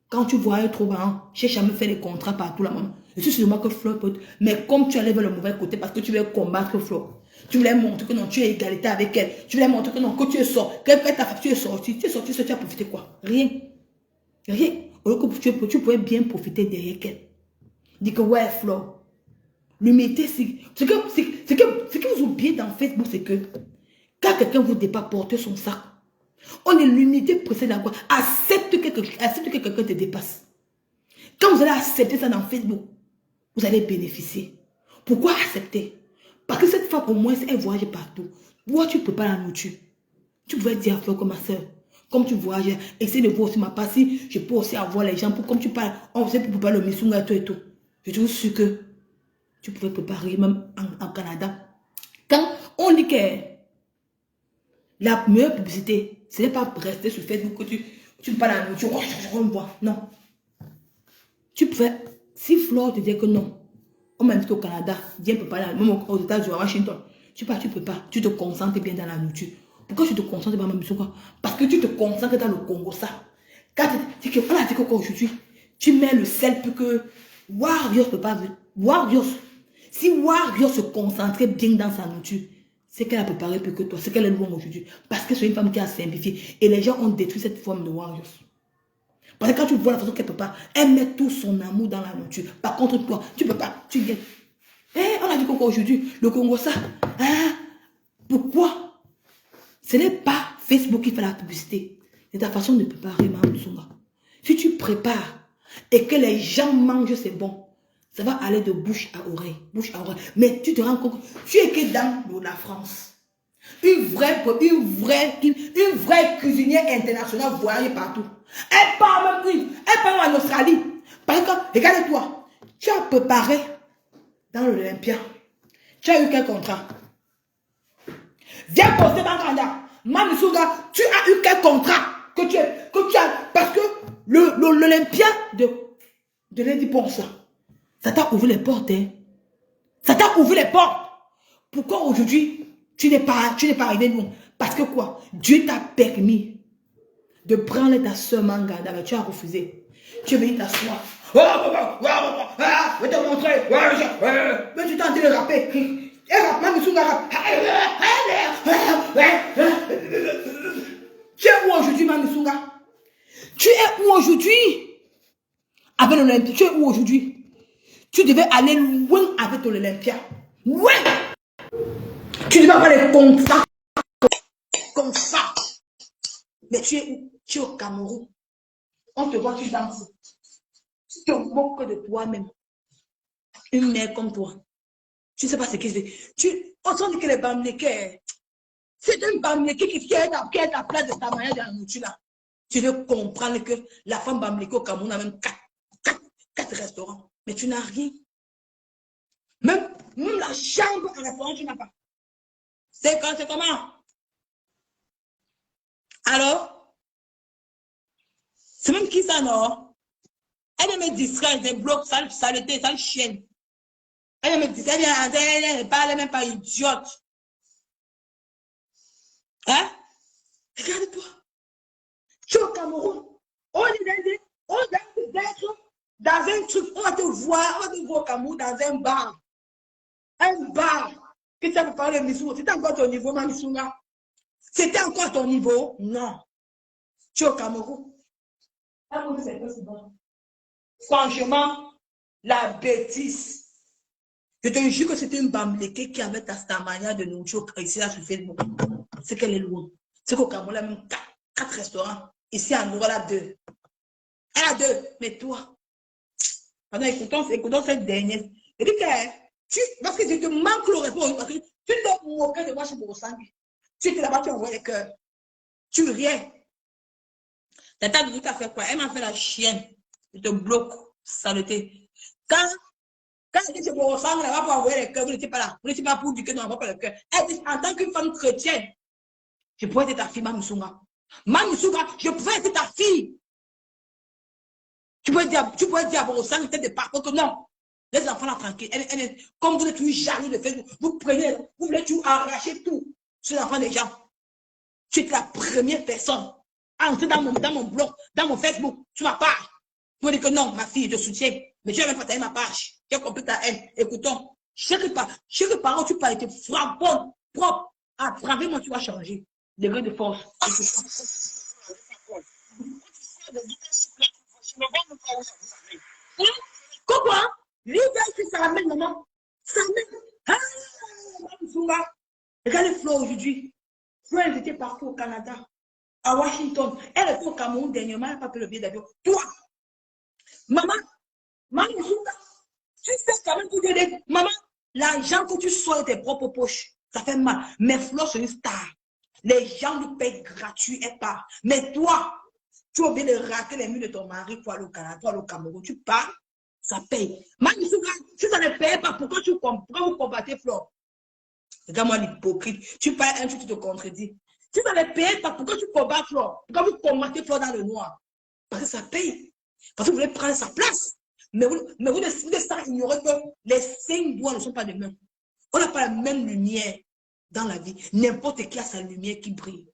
quand tu vois un trop marrant, j'ai jamais fait des contrats partout là, maman. Je suis sûrement que Flore peut. Mais comme tu allais vers le mauvais côté parce que tu veux combattre Flore, tu voulais montrer que non, tu es égalité avec elle. Tu voulais montrer que non, que tu es sorti. Tu es sorti, tu as profité quoi? Rien. Rien. Alors que tu pouvais bien profiter derrière elle. Dis que ouais, Flore. L'humilité, ce que vous oubliez dans Facebook, c'est que quand quelqu'un vous dépasse, porter son sac. On est l'humilité précède la gloire. Accepte que quelqu'un te dépasse. Quand vous allez accepter ça dans Facebook, vous allez bénéficier. Pourquoi accepter? Parce que cette femme, au moins, elle voyage partout. Toi, tu ne peux pas la nourriture. Tu pouvais dire à Flore comme ma soeur. Comme tu voyages, essaie de voir aussi ma part. Si je peux aussi avoir les gens, comme tu parles, on sait pour préparer le Missunga et tout. Je suis sûr que tu pouvais préparer même en Canada. Quand on dit que la meilleure publicité, ce n'est pas rester sur Facebook que tu parles à nous, tu vois. Non. Tu peux, si Flore te dit que non, on m'invite au Canada, Dieu peut parler, même aux États-Unis, à Washington, tu peux pas, tu te concentres bien dans la nourriture. Pourquoi tu te concentres dans la nourriture? Parce que tu te concentres dans le Congo, ça. Quand tu dis qu'on a dit qu'aujourd'hui, tu mets le sel pour que Warriors peut pas, Warriors, si Warriors se concentrait bien dans sa nourriture, c'est qu'elle a préparé plus que toi, c'est qu'elle est loin aujourd'hui. Parce que c'est une femme qui a simplifié. Et les gens ont détruit cette forme de Warriors. Parce que quand tu vois la façon qu'elle peut pas, elle met tout son amour dans la nourriture. Par contre, toi, tu peux pas, tu viens. On a dit qu'aujourd'hui, le Congo, ça. Pourquoi? Ce n'est pas Facebook qui fait la publicité. C'est ta façon de préparer, Mme Sunga. Si tu prépares et que les gens mangent, c'est bon. Ça va aller de bouche à oreille. Bouche à oreille. Mais tu te rends compte, tu es que dans la France. Une vraie cuisinière internationale voyagée partout. Elle part même en Australie. Parce que, regarde-toi, tu as préparé dans l'Olympia. Tu as eu quel contrat? Viens poster dans le Canada. Mme Sunga, tu as eu quel contrat que tu as? Parce que l'Olympia de Lady Ponce, ça t'a ouvert les portes. Hein? Ça t'a ouvert les portes. Pourquoi aujourd'hui, tu n'es pas arrivé loin? Parce que quoi? Dieu t'a permis de prendre ta soeur Mangada, mais tu as refusé. Tu es venu t'asseoir. Je vais te montrer. Mais tu t'es en train de rapper. Tu es où aujourd'hui, Mami Sunga? Tu es où aujourd'hui? Avec l'Olympia. Tu es où aujourd'hui? Tu devais aller loin avec l'Olympia. Loin! Tu devais avoir les contrats comme ça. Mais tu es où? Tu es au Cameroun. On te voit, tu danses. Tu te moques de toi-même. Une mère comme toi. Tu ne sais pas ce qu'il fait. On sent que les Bamlékés, c'est un Bamléké qui est à la place de ta manière de la nourriture là. Tu veux comprendre que la femme Bamléké au Cameroun a même 4 restaurants. Mais tu n'as rien. Même la chambre à restaurant, tu n'as pas. C'est comment? Alors? C'est même qui ça, non? Elle me distrait, elle bloque, saleté, sale chienne. Elle me distrait, elle parle même pas idiote. Hein? Regarde-toi. Tu es au Cameroun. On est d'être dans un truc, on va te voir au Cameroun dans un bar. Un bar. Que ça peut parler de Missou. C'était encore ton niveau, ma Missouna? C'était encore ton niveau? Non. Tu es au Cameroun. Franchement, la bêtise. Je te jure que c'était une Bamléké qui avait ta manière de nourriture ici là sur Facebook. C'est qu'elle est loin. C'est qu'au Cameroun, elle a même 4 restaurants. Ici, en Noura, elle a 2. Elle a 2. Mais toi, pendant écoutons cette dernière. Je dis que parce que je te manque le respect, parce que tu te moquer de moi chez Borosang. Tu étais là-bas, tu envoies les cœurs. Tu riais. Tata de tu as fait quoi? Elle m'a fait la chienne. Je te bloque, saleté. Quand elle dit que Borosang là-bas pour envoyer les cœurs, vous n'étiez pas là. Vous n'étiez pas pour dire que non, on va pas le cœur. Elle dit, en tant qu'une femme chrétienne, je pourrais être ta fille, Mami Sunga. Mami Sunga, je pourrais être ta fille. Tu pourrais dire à Borosang, peut-être de partout que non. Les enfants là tranquilles. Comme vous êtes toujours jaloux de Facebook, vous voulez tout arracher tout sur les enfants des gens. Tu es la première personne à entrer dans mon blog, dans mon Facebook, sur ma page. Vous dites que non, ma fille, je te soutiens. Mais tu n'as même pas taillé ma page. Tu as compris ta haine. Écoutons. Chaque parole, tu peux être frappante, propre. À travers moi, tu vas changer. Degré de force. Pourquoi? L'hiver, ça ramène, maman. Ça ramène. Regarde le flow aujourd'hui. Flo, elle était partout au Canada, à Washington. Elle était au Cameroun dernièrement, elle n'a pas pris le billet d'avion. Toi, maman, tu sais quand même tout dire. Maman, l'argent que tu sors de tes propres poches, ça fait mal. Mais Flo, c'est une star. Les gens lui payent gratuit, elle part. Mais toi, tu as oublié de rater les murs de ton mari pour aller au Canada, pour aller au Cameroun. Tu pars, ça paye. Maman, si ça ne paye pas, pourquoi vous combattez Flo? Regarde-moi l'hypocrite. Tu parles un truc, tu te contredis. Si ça ne paye pas, pourquoi tu combats Flore? Pourquoi vous combattez Flore dans le noir? Parce que ça paye. Parce que vous voulez prendre sa place. Mais vous ne ignorer que les 5 doigts ne sont pas les mêmes. On n'a pas la même lumière dans la vie. N'importe qui a sa lumière qui brille.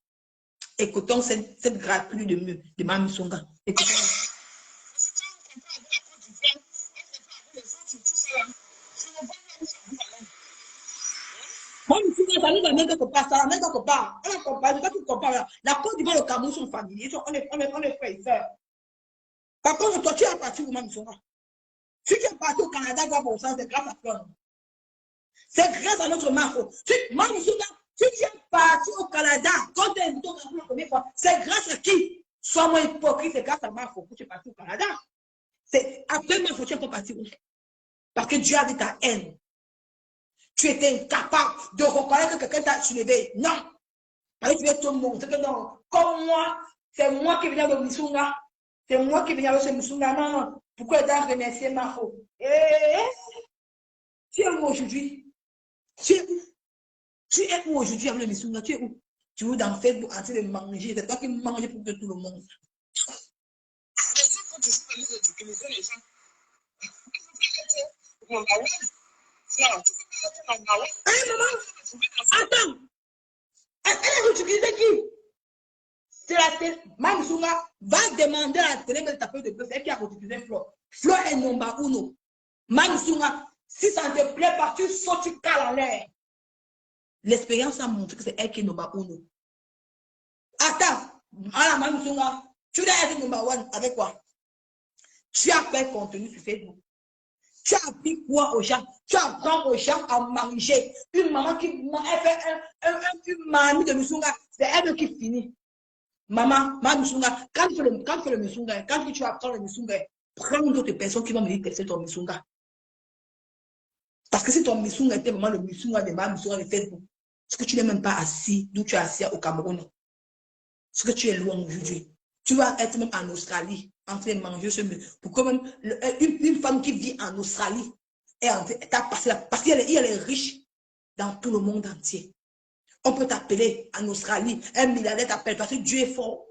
Écoutons cette gratuite de Mame Songa. Écoutons. Moi, ça nous amène quelque part, ça amène quelque part. On a comparé, quand tu compares, la Côte d'Ivoire et le Cameroun sont familiers, on est frères et sœurs. Par contre, toi, tu es parti où, Mame Songa? Si tu es parti au Canada, c'est grâce à toi. C'est grâce à notre Marco. Mame Songa, si tu es parti au Canada, quand tu es invité au Cameroun la première fois, c'est grâce à qui? Sois moins hypocrite, c'est grâce à Marco que tu es parti au Canada. C'est après Marco, tu es pas parti où? Parce que Dieu a dit ta haine. Tu étais incapable de reconnaître que quelqu'un t'a soulevé. Non. Parce que tu veux te montrer que non. Comme moi, c'est moi qui viens de Missunga. C'est moi qui viens de ce Missunga. Non, non. Pourquoi tu as remercié Marco? Tu es où aujourd'hui? Tu es où aujourd'hui avec le Missunga? Tu es où? Tu es dans Facebook en train de manger. C'est toi qui manges pour tout le monde. Attends. Elle a utilisé qui? C'est la télé. Mame Songa va demander à la télé de taper de bœuf. C'est elle qui a utilisé Flore. Flore est number uno. Mame Songa, si ça ne te plaît pas, tu sautes, tu cales en l'air. L'expérience a montré que c'est elle qui est number uno. Attends. Alors, Mame Songa, tu dois être number one avec quoi? Tu as fait contenu sur Facebook. Tu as appris quoi aux gens? Tu apprends aux gens à manger. Une maman qui fait une mamie de Missunga, c'est elle qui finit. Maman, ma Missunga, quand tu fais le Missunga, quand tu apprends le Missunga, prends d'autres personnes qui vont me dire que c'est ton Missunga. Parce que si ton Missunga était vraiment le Missunga de ma Missunga de Facebook, ce que tu n'es même pas assis, d'où tu es assis au Cameroun, ce que tu es loin aujourd'hui. Tu vas être même en Australie, en train de manger ce pourquoi même une femme qui vit en Australie est en train parce qu'elle est riche dans tout le monde entier. On peut t'appeler en Australie, un milliardaire t'appelle parce que Dieu est fort.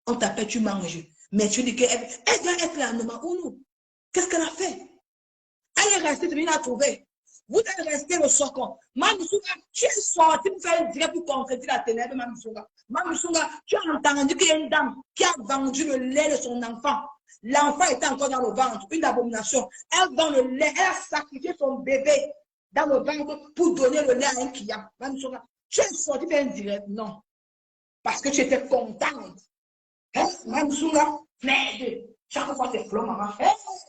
On t'appelle, tu manges. Mais tu dis qu'elle doit être là, non? Qu'est-ce qu'elle a fait? Elle est restée, tu l'as trouvé. Vous êtes resté le socon. Mame Songa, tu es sorti pour faire un direct pour contredire la ténèbre de Mame Songa. Mame Songa, tu as entendu qu'il y a une dame qui a vendu le lait de son enfant. L'enfant était encore dans le ventre, une abomination. Elle vend le lait, elle a sacrifié son bébé dans le ventre pour donner le lait à un client. Mame Songa, tu es sorti pour faire un direct? Non. Parce que tu étais contente. Mame Songa, merde. Chaque fois, c'est flot, maman.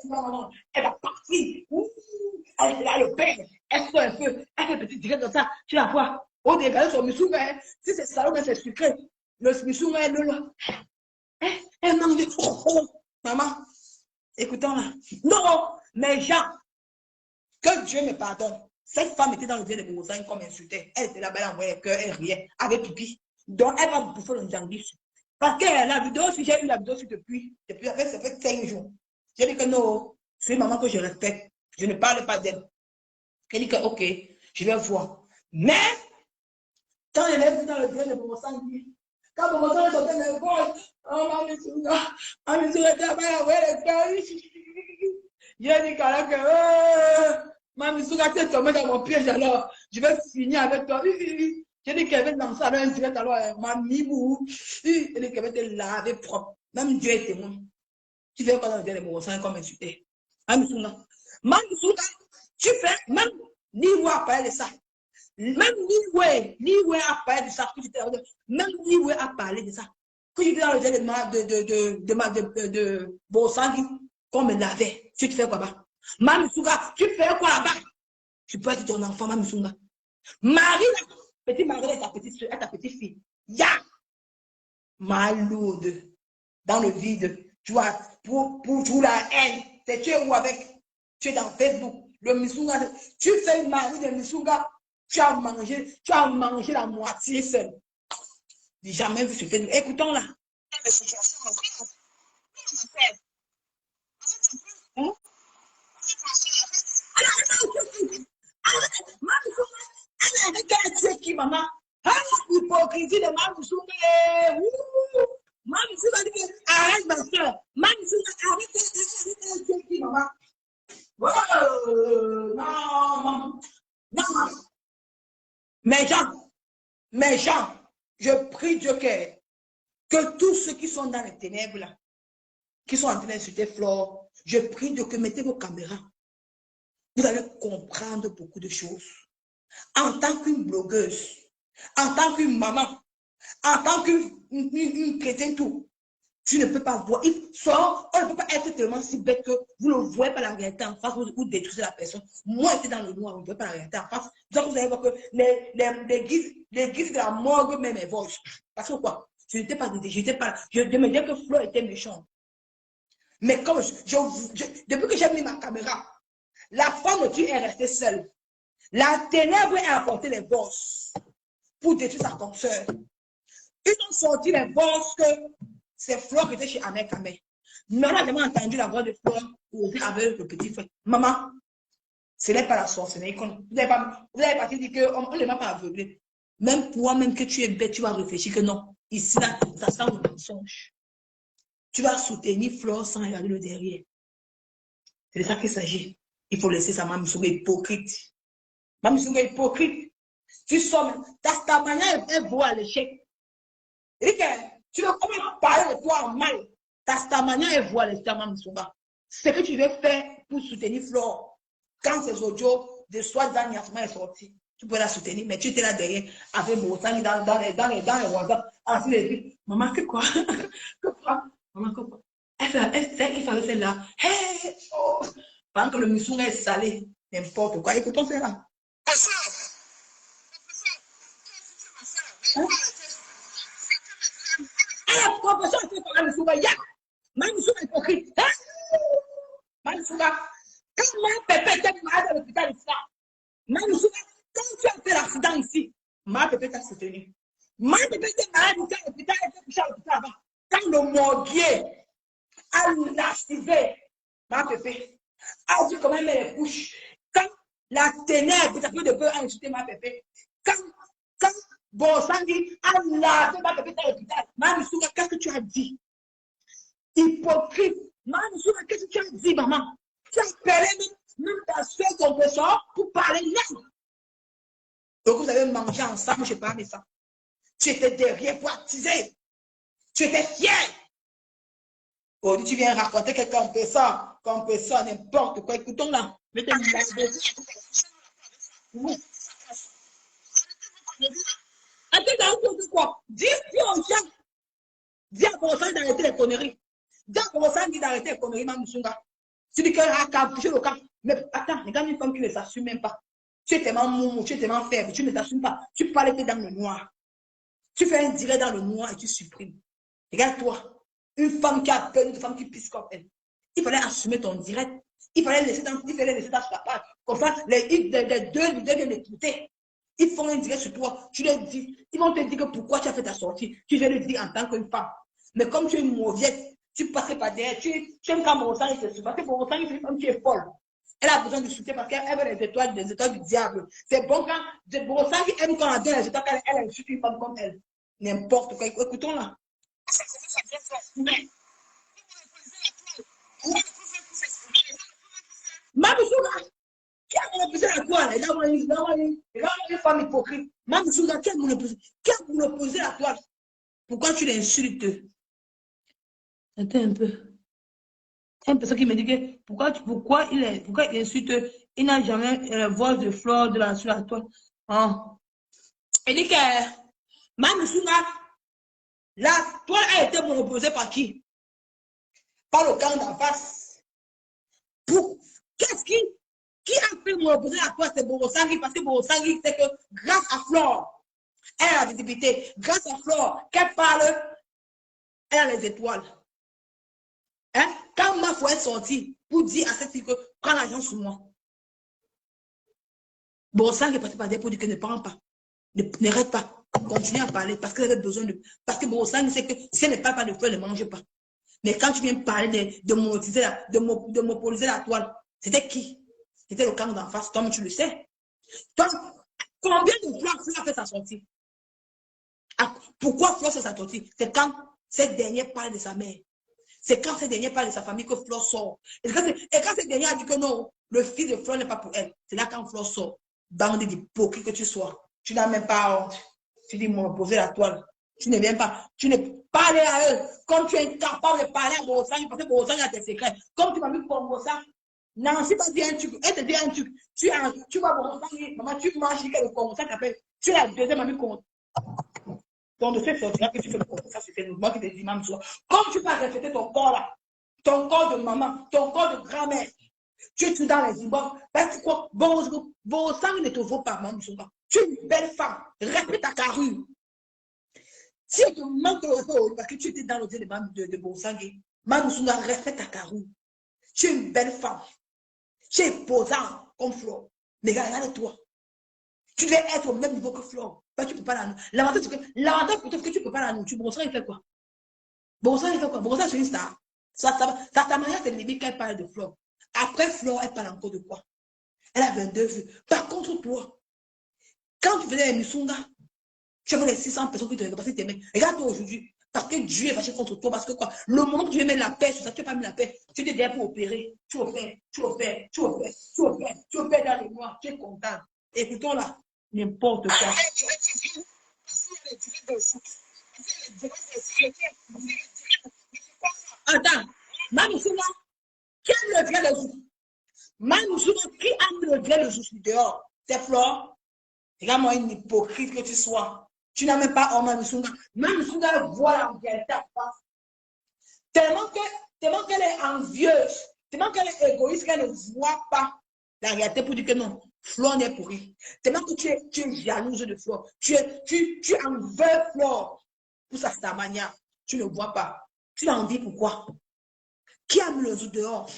Non. Elle va partir. Elle est là, le père. Elle fait un peu. Elle fait un petit direct comme ça. Tu la vois. On regarde son Missunga. Si c'est salon, c'est sucré. Le Missunga est là. Elle mange. Maman, écoutons là. Non, mais Jean, que Dieu me pardonne. Cette femme était dans le dieu de Bourgogne comme insultée. Elle était là-bas, elle envoyait le cœur, elle riait. Avec pipi. Donc, elle va bouffer le jambis. Parce que la vidéo, si j'ai eu la vidéo depuis ça fait 5 jours. J'ai dit que non, c'est une maman que je respecte. Je ne parle pas d'elle. Elle dit que ok, je vais voir. Mais, quand elle est venue dans le dieu de Bourgogne, quand Bourgogne est sorti de l'école, oh, Mame Songa, tu vas envoyer le cœur. J'ai dit que Mame Songa, tu es tombée dans mon piège alors. Je vais finir avec toi. J'ai dit qu'elle va lancer alors un direct alors, Mamibou. Elle dit qu'elle va te laver propre. Même Dieu est témoin. Tu fais quoi dans le dernier moment, ça comme insulté. Mame Songa, tu fais, même Niwe a parlé de ça. Même Niwe a parlé de ça. Même Niwe a parlé de ça. Quand j'étais dans le dernier de Bossangui, qu'on me lavait, tu te fais quoi là-bas? Mame Songa, tu fais quoi là-bas? Tu peux être ton enfant, Mame Songa. Marie, petite Marie est ta petite fille. Ya! Maloude. Dans le vide. Tu vois, pour la haine. Tu es où avec? Tu es dans Facebook. Le Missunga. Tu fais une Marie de Missunga. Tu as mangé la moitié seule. J'ai jamais vu ce Facebook. Écoutons là. Elle a regardé qui, maman? Ah, l'hypocrisie de Maman Souga. Maman Souga dit que arrête ma soeur. Maman Souga arrête qui, maman? Non, non. Mes gens, je prie Dieu que tous ceux qui sont dans les ténèbres, là, qui sont en train d'insulter Flore, je prie Dieu que mettez vos caméras. Vous allez comprendre beaucoup de choses. En tant qu'une blogueuse, en tant qu'une maman, en tant qu'une chrétienne, tout, tu ne peux pas voir. On ne peut pas être tellement si bête que vous ne voyez pas la réalité en face ou détruisez la personne. Moi, j'étais dans le noir, vous ne voyez pas la réalité en face. Donc, vous allez voir que les guises de la morgue même mes voix. Parce que quoi? Je n'étais pas je me disais que Flo était méchant. Mais comme depuis que j'ai mis ma caméra, la femme qui est restée seule. La ténèbre a apporté les bosses pour détruire sa consoeur. Ils ont sorti les bosses que c'est Flore qui était chez Ahmed Kamé. Mais on a jamais entendu la voix de Flore avec le petit frère. Maman, ce n'est pas la sorcellerie. Vous n'avez pas dit qu'on ne m'a pas aveuglé. Même toi, même que tu es bête, tu vas réfléchir que non. Ici, là, ça sent le mensonge. Tu vas soutenir Flore sans regarder le derrière. C'est de ça qu'il s'agit. Il faut laisser sa maman Souga hypocrite. Maman Souga hypocrite. Tu sommes, ta manière est beau à l'échec. Tu veux comment parler de toi en mal. Ta manière est beau à l'échec, Maman Souga. Ce que tu veux faire pour soutenir Flore, quand ces audios de soi-disant Niasma est sorti, tu peux la soutenir, mais tu étais là derrière avec Bossani dans les WhatsApp. Ensuite, elle dit, maman, que quoi? Que quoi? Maman, que quoi? Il fallait faire là. Hey, oh. Pendant que le moussou est salé, n'importe quoi. Écoutons cela. Ah, professeur, tu fais le souba, ya. Même souba hypocrite. Même souba. Quand ma pépé était malade à l'hôpital ici, même souba, quand tu as fait l'accident ici, ma pépé t'a soutenu. Ma pépé était malade ici à l'hôpital, elle était couchée à l'hôpital avant. Quand le morguier a lastivé ma pépé, a dit comment elle met les couches. Quand la ténèbre, ça peut de peu insulter ma pépé. Quand Bossani a lavé ma pépé dans l'hôpital, Maman Souga, qu'est-ce que tu as dit? Hypocrite. Maman Souga, qu'est-ce que tu as dit, maman? Tu as appelé même ta soeur, ton professeur, pour parler là. Donc vous avez mangé ensemble, je parle de ça. Tu étais derrière pour attiser. Tu étais fier. Aujourd'hui, tu viens raconter que qu'on fait ça, n'importe quoi. Écoutons là. Mettez-moi là. Quoi? Dis aux gens. Dis à Bossani d'arrêter les conneries. Dis à Bossani d'arrêter les conneries, Maman Souga. Tu dis que à bouger le cas. Mais attends, regarde une femme qui ne s'assume même pas. Tu es tellement moumou, tu es tellement faible, tu ne t'assumes pas. Tu parles que dans le noir. Tu fais un direct dans le noir et tu supprimes. Regarde-toi. Une femme qui a peur, une femme qui pisse comme elle. Il fallait assumer ton direct. Il fallait laisser ça sur la page. Comme ça, les deux leaders viennent écouter. Ils font un direct sur toi. Tu leur dis, ils vont te dire que pourquoi tu as fait ta sortie. Tu viens le dire en tant qu'une femme. Mais comme tu es une mauvaise, tu passes pas derrière. Tu aimes quand Bossani se souvient. Parce que Bossani, c'est une femme qui est folle. Elle a besoin de soutien parce qu'elle veut les étoiles du diable. C'est bon quand Bossani aime quand on a donné les étoiles, elle insulte une femme comme elle. N'importe quoi. Écoutons là. Maman Souga, qui a monopolisé la toile? Il a une femme hypocrite. Maman Souga, qui a monopolisé la toile? Pourquoi tu l'insultes? Attends un peu. Il y a une personne qui me dit que pourquoi il insulte, il n'a jamais la voix de Flore sur la toile. Ah. Il dit que Maman Souga, la toile a été monopolisée par qui? Par le camp d'en face. Qu'est-ce qui a fait monopoliser la toile? C'est Bossani, parce que Bossani, c'est que grâce à Flore, elle a la visibilité. Grâce à Flore, qu'elle parle, elle a les étoiles. Hein? Quand ma foi est sortie pour dire à cette fille que prends l'argent sur moi. Bossani est passé par des pour dire que ne prends pas. N'arrête pas. Continue à parler parce qu'elle avait besoin de. Parce que Bossani sait que si elle ne parle pas de fleurs, elle ne mange pas. Mais quand tu viens parler de monopoliser la toile, c'était qui? C'était le camp d'en face, toi, tu le sais. Toi, Combien de fois Fleur a fait sa sortie? Ah, pourquoi Fleur fait sa sortie? C'est quand cette dernière parle de sa mère. C'est quand cette dernière parle de sa famille que Fleur sort. Et quand cette dernière a dit que non, le fils de Fleur n'est pas pour elle. C'est là quand Fleur sort. Bande d'hypocrite que tu sois. Tu n'as même pas honte. Tu dis, m'en poser la toile. Tu ne viens pas. Tu ne parles à eux. Comme tu es incapable de parler à Borosang, parce que Borosang a tes secrets. Comme tu m'as mis pour Borosang, Nancy va dire un truc. Elle te dit un truc. Tu vas Borosang, maman, tu manges le Borosang t'appelle. Tu es la deuxième amie contre. Donc, de cette sorte-là que tu fais le corps, ça c'est moi qui te dis, même soir. Comme tu vas respecter ton corps là, ton corps de maman, ton corps de grand-mère, tu es tout dans les immeubles, parce que quoi, bon sang ne te vaut pas, maman. Tu es une belle femme, respecte ta carrure. Si on te manque de respect, parce que tu étais dans l'hôtel de Bonsangé, Mamoussouga, respecte ta carrure. Tu es une belle femme. Tu es posant comme Flore. Mais regarde-toi. Tu devais être au même niveau que Flore. Tu peux pas la nourrir. L'avantage pour toi, c'est que tu peux pas la nourrir. Bon sang, il fait quoi? Bon sang, il fait quoi? Bon sang, c'est une star. Sa manière, c'est limite qu'elle parle de Flore. Après Flore, elle parle encore de quoi? Elle a 22 vues. Par contre, toi, quand tu faisais les Missunga, tu avais les 600 personnes qui te regardaient, t'aimaient. Regarde-toi aujourd'hui. Parce que Dieu est fâché contre toi. Parce que quoi? Le moment que tu veux mettre la paix sur ça, tu n'as pas mis la paix. Tu t'es derrière pour opérer. Tu opères dans les mois. Tu es content. Écoutons là. N'importe quoi. Attends. Mamoussouga, qui aime le vrai le jour? Mamoussouga, qui aime le vrai le jour dehors? C'est Flore. Regarde-moi une hypocrite que tu sois. Tu n'as même pas Mamoussouga. Mamoussouga voit la réalité à face. Tellement qu'elle est envieuse, tellement qu'elle est égoïste qu'elle ne voit pas la réalité pour dire que non, Flore n'est pourri. Tellement que tu es jalouse de Flore. Tu en veux Flore pour sa manière. Tu ne vois pas. Tu l'as envie pourquoi? Qui aime le zoo dehors?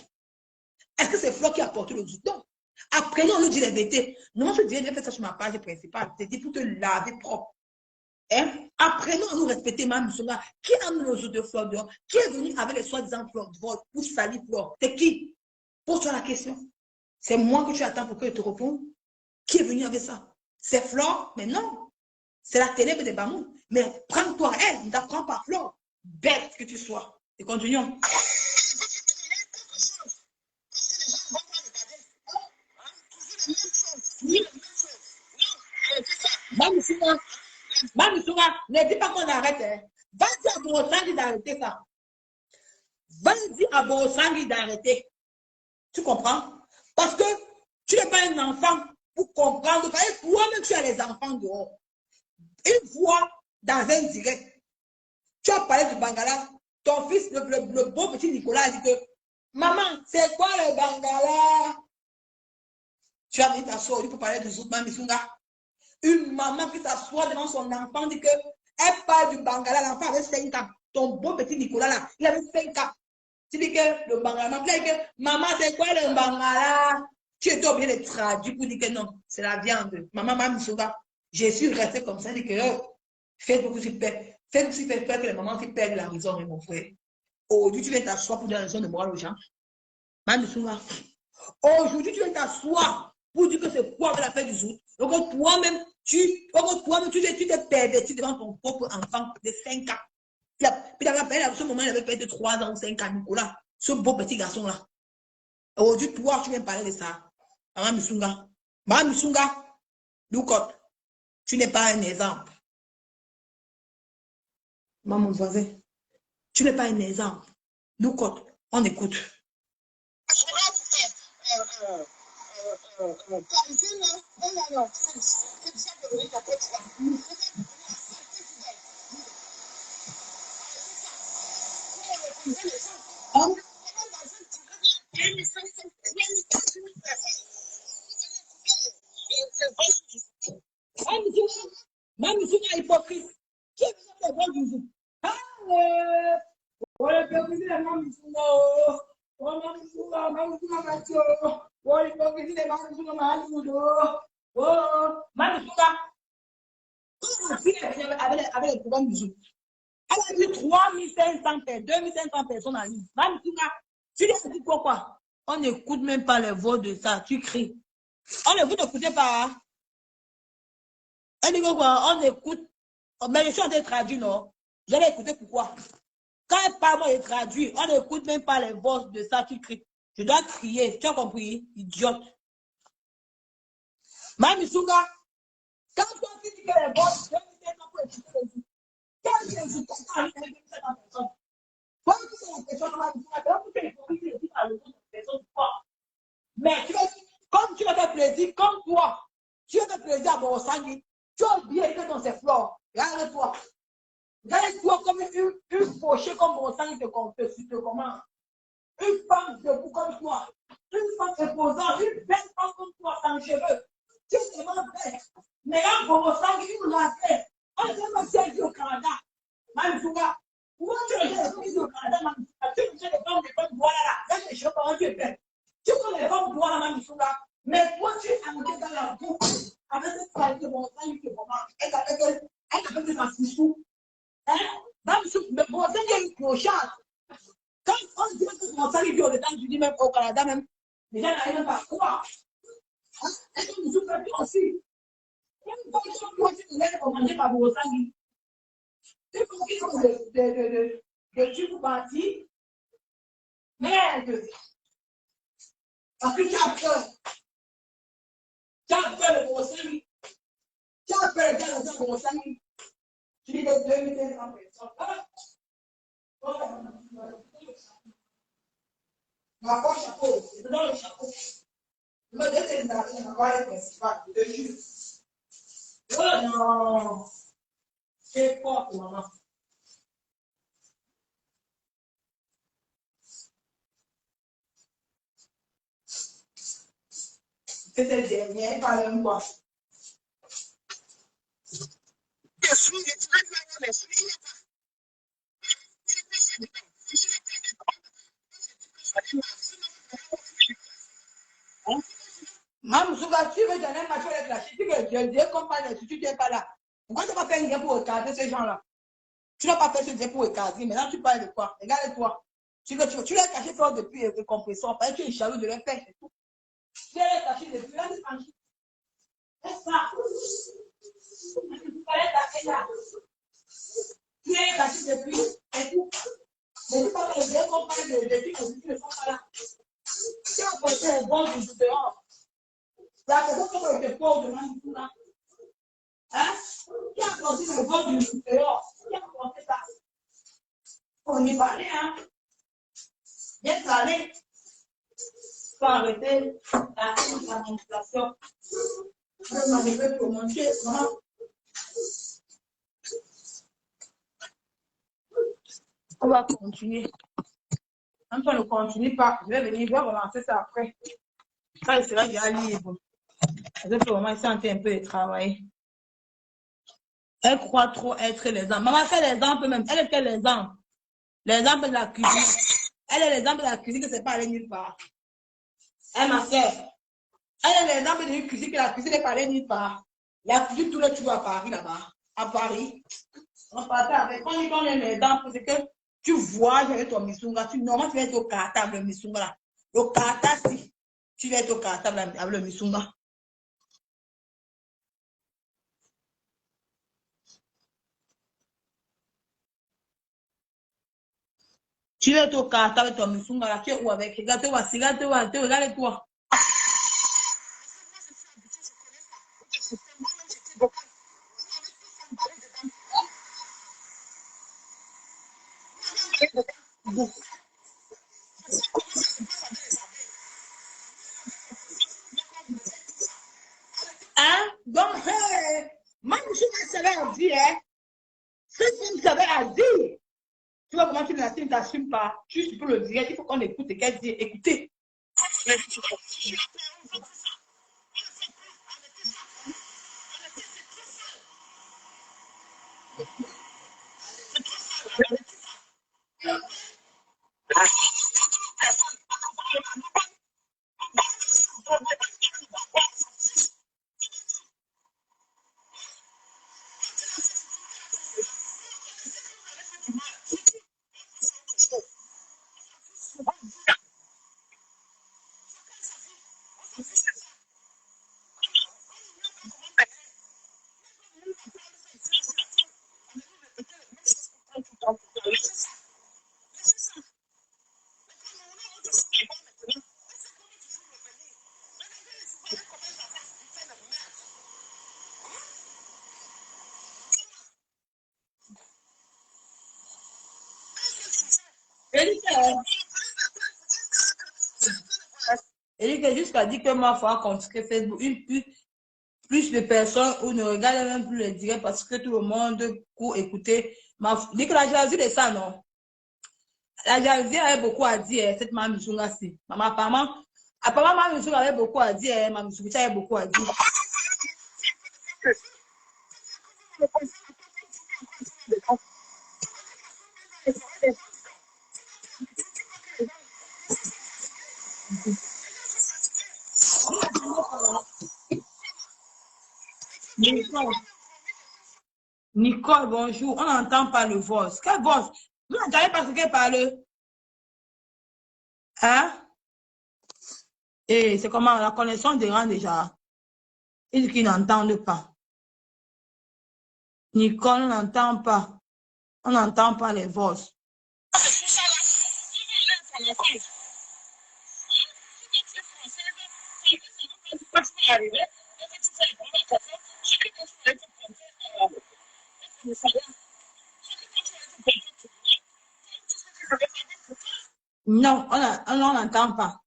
Est-ce que c'est Flore qui a porté le zoo? Non. Après, on nous dit la vérité. Non, je dis, j'ai fait ça sur ma page principale. C'est dit pour te laver propre. Hein? Apprenons à nous respecter Mamoussouga. Qui aime le zoo de Flore dehors? Qui est venu avec les soi-disant Flore de vol pour salir Flore? C'est qui? Pose-toi la question. C'est moi que tu attends pour que je te réponde. Qui est venu avec ça? C'est Flore? Mais non. C'est la télé des Bamou. Mais prends-toi elle, ne t'apprends pas Flore. Bête que tu sois. Et continuons. Mamoussouga, ne dis pas qu'on arrête. Hein. Va-y à Borosangui d'arrêter ça. Va-y à Borosangui d'arrêter. Tu comprends? Parce que tu n'es pas un enfant pour comprendre. Toi-même, tu as les enfants dehors. Une fois, dans un direct, tu as parlé du Bangala. Ton fils, le beau petit Nicolas, a dit que maman, c'est quoi le Bangala? Tu as dit t'asseoir pour parler de Zoutman Missunga. Une maman qui s'assoit devant son enfant dit que elle parle du Bangala. L'enfant avait 5 ans. Ton beau petit Nicolas là, il avait 5 ans. Tu dis que le Bangala, maman, c'est quoi le Bangala? Tu es obligé de traduire pour dire que non, c'est la viande. Maman m'a mis souvent. Je suis resté comme ça, dit que fais beaucoup de paix. Fais aussi faire que les mamans qui perdent la raison, mon frère. Aujourd'hui, tu viens t'asseoir pour donner la raison de morale aux gens. M'a souvent. Aujourd'hui, tu viens t'asseoir pour dire que c'est quoi la paix du jour. Donc, toi-même, tu t'es perverti devant ton propre enfant de 5 ans. Puis à ce moment, il avait peut-être 3 ans ou 5 ans, Nicolas, ce beau petit garçon-là. Aujourd'hui, toi, tu viens parler de ça. Maman Missunga, Loukot, tu n'es pas un exemple. Maman, mon voisin, tu n'es pas un exemple. Loukot, on écoute. Mamoussouga hypocrite. Qui est venu faire bon du jour? Ah, ouais, l'hypocrisie de Mamoussouga. Oh, Mamoussouga, Mathieu. Oh, l'hypocrisie de Mamoussouga, Mahaloudou. Oh, Mamoussouga. Avec le programme du jour. Elle a eu 3500 personnes, 2500 personnes en ligne. Mamoussouga, tu dis pourquoi? On n'écoute même pas les voix de ça, tu cries. On ne vous n'écoutez pas. Elle dit que quoi, on écoute. Mais je suis en train de traduire, non? J'allais écouter pourquoi. Quand elle parle, moi, je traduis. On n'écoute même pas les voix de ça qui crie. Je dois crier. Tu as compris? Idiote. Mami Sunga, quand toi tu dis que les voix, tu dis que pour écouter les autres. Quand tu écoutes, tu as dit que c'est la personne. Toi, tu sais la personne, Mami Sunga, tu fais l'hypocrisie et tu parles de l'autre personne. Mais tu vas, comme tu vas faire plaisir, comme toi, tu vas faire plaisir à mon sang, tu as oublié que dans ces fleurs. Regarde-toi. Regarde-toi comme une fauchée comme mon sang te commande. Une femme debout comme toi. Une femme imposante, une belle femme comme toi, sans cheveux. Tu es tellement belle. Mais là, pour mon sang, une lancée. On ne sait pas si elle vit au Canada. Même Souga. Pourquoi tu regardes les femmes au Canada, Même Souga? Tu regardes les femmes de Côte d'Ivoire là. Regarde les cheveux, comment tu es belle. Tu connais les femmes d'Ivoire là, Même Souga. Mais toi, tu es entré dans la boucle avec cette qualité de mon sang, il te commande. Elle t'appelle de ma souchou. Hein? Même Souga, mais mon sang, il y a une clochard. Quand on dit que mon sang vit aux États-Unis, même au Canada, même, les gens n'arrivent même pas à croire. Est-ce que nous souffrons aussi? Une fois que toi, tu te laisses commander par vos sangs, il faut qu'ils sont de tubes partis. Merde! Parce que tu as peur. Tu as peur de vos sangs. Tu as peur de vos sangs. Tu dis que 2500 personnes. Ma poche chapeau, c'est dans le chapeau. Je me détermine à voir le principal de juste. Oh non! C'est fort, maman. C'était dernier, pas le moi. Maman, tu veux donner un match avec la chute, je dis compagne, si tu n'es pas là. Pourquoi tu n'as pas fait rien pour regarder ces gens-là? Tu n'as pas fait ce bien pour regarder, maintenant tu parles de quoi? Regarde-toi. Tu l'as caché toi depuis le compresseur, parce que tu es jaloux de le faire, c'est tout. Tu l'as caché depuis, là, c'est tranquille. C'est ça. Tu l'as caché depuis, c'est tout. Mais tu parles de bien compagne depuis que tu ne sont pas là. Tu as porté un bon du dehors. La personne qui était pauvre devant tout là. Hein? Qui a porté le bon du dehors? Qui a porté ça? On y parlait, hein? Bien parler. Faut arrêter la manipulation. On manipuler pour manger, vraiment. On va continuer. Même si on ne continue pas, je vais venir, je vais relancer ça après. Ça, il sera déjà libre. Je vais vraiment essayer un peu de travailler. Elle croit trop être l'exemple. Maman fait l'exemple même. Elle fait l'exemple. L'exemple de la cuisine. Elle est l'exemple de la cuisine que c'est pas aller nulle part. Elle m'a fait. Elle est l'exemple d'une cuisine que la cuisine n'est pas allée nulle part. La cuisine, tout le tour à Paris là-bas. À Paris. On partait avec. Quand on est l'exemple, c'est que tu voyages avec ton Missunga. Normalement, tu vas être au cartable, le Missunga là. Le cartable, si. Tu vas être au cartable avec le Missunga. Tu vas être au cartable avec ton Missunga là. Tu es où avec? Regarde-toi, regarde-toi. Hein? Donc, même si tu savais à dire, hein? Si tu savais à dire, tu vois comment tu ne t'assumes pas. Tu peux le dire, il faut qu'on écoute et qu'elle dit, écoutez. Eric jusqu'à dire que moi, il faut confisquer Facebook. Plus de personnes ou ne regardent même plus les directs parce que tout le monde court écouter. Dit que la jalousie de ça, non? La jalousie avait beaucoup à dire, cette Mama Misunga-ci. Apparemment, Mama Misunga avait beaucoup à dire, Mama Misunga avait beaucoup à dire. Nicole, bonjour. On n'entend pas le voice. Quel voice? Vous n'entendez pas ce qu'elle parle? Hein? Et c'est comment la connexion dérange déjà. Il dit qu'ils n'entendent pas. Nicole, on n'entend pas. On n'entend pas les voix. Non, on n'entend pas.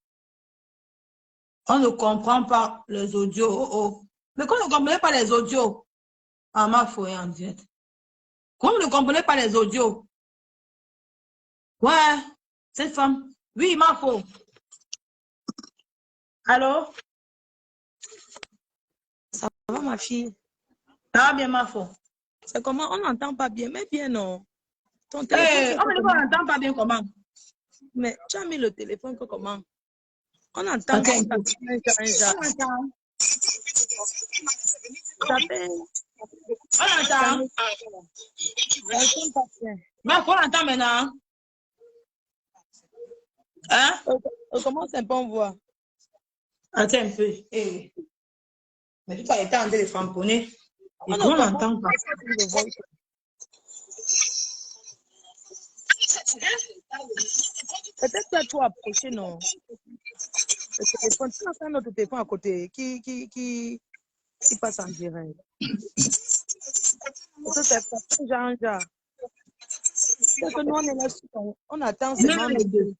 On ne comprend pas les audios. Oh, oh. Mais quand on ne comprenait pas les audios, ah, ma foi, en direct. Quand on ne comprenait pas les audios, ouais, cette femme, oui, ma foi. Allô? Ça va, ma fille? Ça va bien, ma foi. C'est comment? On n'entend pas bien, mais bien, non? Ton téléphone, on téléphone. ne n'entend pas bien comment? Mais tu as mis le téléphone que comment? On entend bien. On entend. Mais on entend maintenant. Hein? On commence un peu, on voit. Attends un peu. Hey. Mais tu as été en téléphone poney. Et on n'entend pas. Peut-être que tu as approché, non? Le téléphone, tu as notre téléphone à côté qui passe en direct. C'est genre. C'est que nous, on est là, on attend seulement les deux.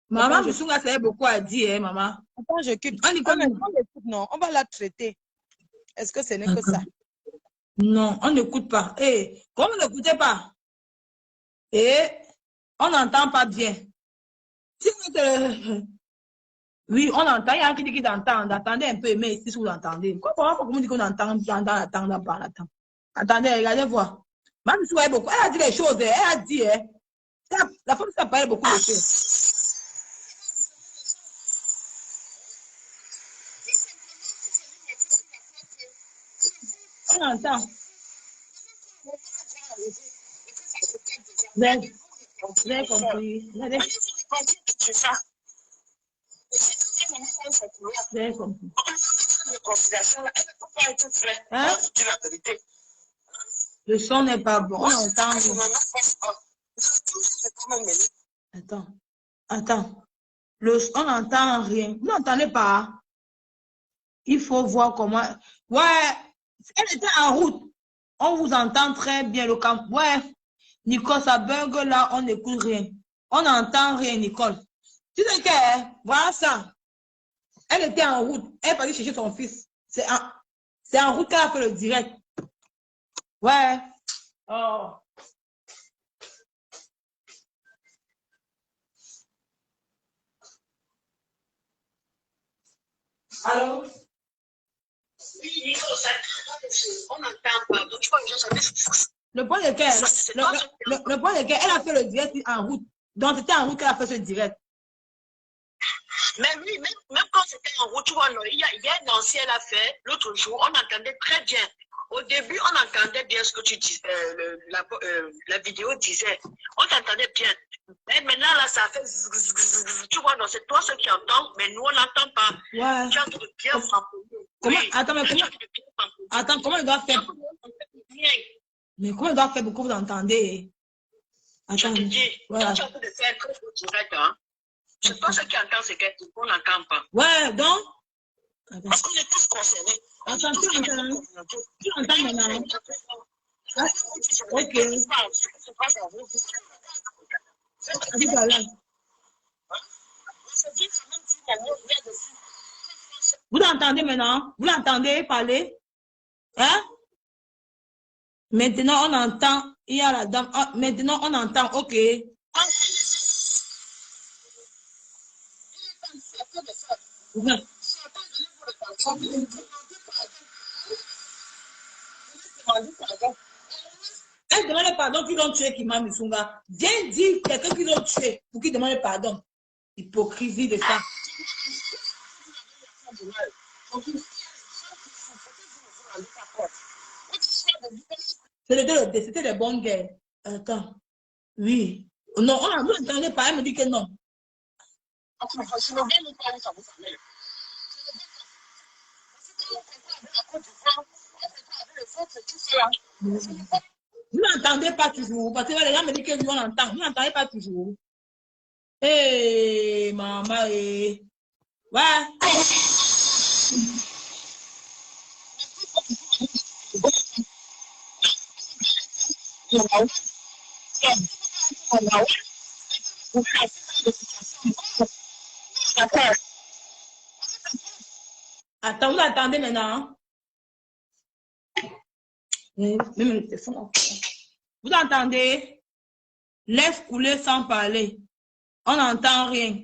Maman, je suis là, ça a beaucoup à dire, maman. Attends, je quitte. On l'écoute, non? On va la traiter. Est-ce que ce n'est que ça? Non, on n'écoute pas. Et comme on n'écoutait pas, et on n'entend pas bien. Si oui, on entend, il y a qui dit qu'il entend. Attendez un peu, mais ici, si vous l'entendez. Comment on dit qu'on entend, attends. Attendez, regardez voir. Même si elle beaucoup, elle a dit les choses, elle a dit, la femme ça parle beaucoup de choses. On entend. Vous avez compris. Vous avez compris. Hein? Le son n'est pas bon. On entend. Attends. On n'entend rien. Vous n'entendez pas? Il faut voir comment. Ouais, elle était en route. On vous entend très bien le camp. Ouais, Nicole, ça bug là, on n'écoute rien. On n'entend rien, Nicole. Tu sais que, voilà ça. Elle était en route. Elle est partie chercher son fils. C'est en route qu'elle a fait le direct. Ouais. Oh. Allô? On n'entend pas. Donc, tu vois, le point de qu'elle, elle a fait le direct en route. Donc, c'était en route qu'elle a fait ce direct. Mais oui, même quand c'était en route, tu vois, il y a un ancien elle a fait l'autre jour, on entendait très bien. Au début, on entendait bien ce que tu disais, la vidéo disait. On t'entendait bien. Mais maintenant, là, ça fait... Tu vois, c'est toi ceux qui entendent, mais nous, on n'entend pas. Ouais. Tu as de bien comment, oui. Attends, comment il doit faire? Mais comment il doit faire pour que vous entendez? Attends. Je te dis, voilà. Tu as de faire très direct, hein. C'est pas ce qui entend, c'est qu'on n'entend pas. Ouais, donc. Attends. Parce qu'on est tous concernés. Attends, tu entends maintenant. Ok. Dis par là. Vous l'entendez maintenant? Vous l'entendez parler? Hein? Maintenant, on entend. Il y a la dame. Ah, maintenant, on entend. OK. Ouais. Elle demande pardon qu'ils l'ont tué, qui m'a mis Sunga. Viens dire quelqu'un qui l'ont tué pour qu'il demande pardon. Hypocrisie de ça. C'était des bonnes guerres. Attends. Oui. Non, on a entendu pas. Elle me dit que non. Vous n'entendez pas toujours. Parce que les gens me disent que nous on entend. Vous n'entendez pas toujours. Hé, maman, hé. Ouais. Attends, vous attendez maintenant. Même le téléphone. Vous entendez? Laisse couler sans parler. On n'entend rien.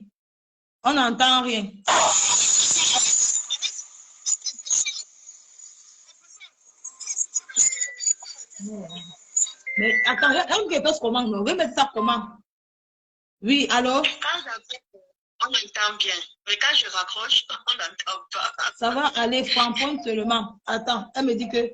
On n'entend rien. Mais attends, on ne passe comment? On va mettre ça comment? Oui, allô? On entend bien. Mais quand je raccroche, on n'entend pas. Ça va aller franc-point seulement. Attends, elle me dit que...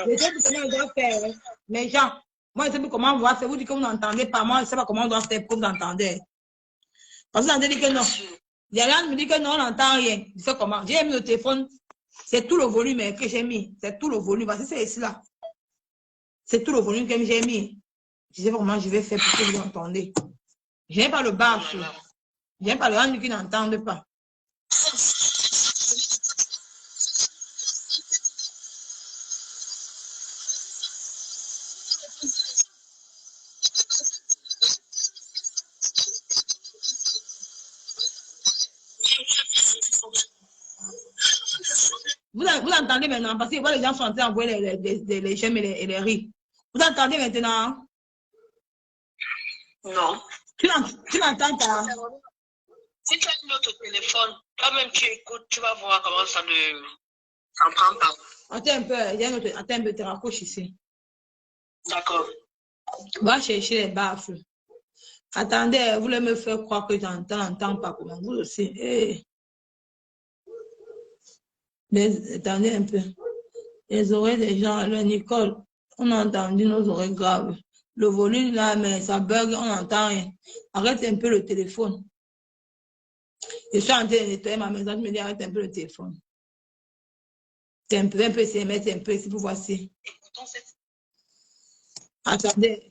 Je sais plus comment on doit faire. Mais Jean, moi, je sais plus comment voir. C'est vous dites que vous n'entendez pas. Moi, je ne sais pas comment on doit faire pour que vous entendez. Parce que vous entendez que non. Yann me dit que non, on n'entend rien. Je sais comment. J'ai mis le téléphone. C'est tout le volume que j'ai mis. C'est tout le volume. Parce que c'est ici là. C'est tout le volume que j'ai mis. Je sais pas comment je vais faire pour que vous entendez. Je n'ai pas le bas. Je n'ai pas le rang qui n'entendent pas. Vous entendez maintenant, parce que les gens sont en train d'envoyer les j'aime et les rires. Vous entendez maintenant? Non. Tu l'entends pas? Si tu as un autre téléphone, toi-même tu écoutes, tu vas voir comment ça ne prend pas. Attends un peu, attends un peu, tu raccroches ici. D'accord. Va chercher les baffles. Attendez, vous voulez me faire croire que j'entends pas comment vous aussi. Hey. Mais attendez un peu. Les oreilles des gens, le Nicole, on a entendu nos oreilles graves. Le volume là, mais ça bug, on n'entend rien. Arrête un peu le téléphone. Je suis en train de nettoyer ma maison, je me dis arrête un peu le téléphone. C'est un peu, c'est mettre un peu ici pour voir si. Attendez.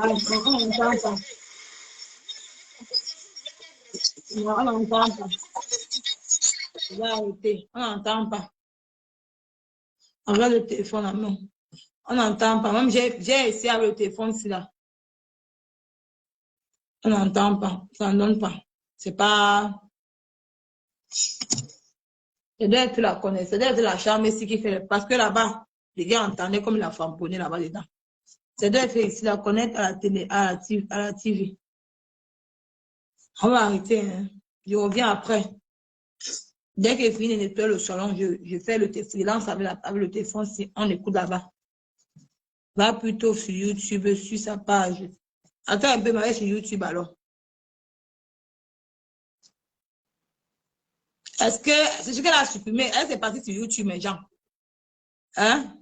On n'entend pas. Non, on n'entend pas. On va arrêter. On n'entend pas. On regarde le téléphone à main. On n'entend pas. Même j'ai essayé avec le téléphone ici là. On n'entend pas. Ça ne donne pas. C'est pas. Ça doit être la connaissance. Ça doit être la chambre ici qui fait. Parce que là-bas, les gars entendaient comme la framponner là-bas dedans. Ça doit être ici la connaître à la télé, à la TV. On va arrêter. Hein. Je reviens après. Dès que je finis de nettoyer le salon, je fais le freelance avec le téléphone si on écoute là-bas. Va plutôt sur YouTube, sur sa page. Attends un peu, mais sur YouTube alors. Est-ce que c'est ce qu'elle a supprimé? Elle s'est partie sur YouTube, mes gens. Hein?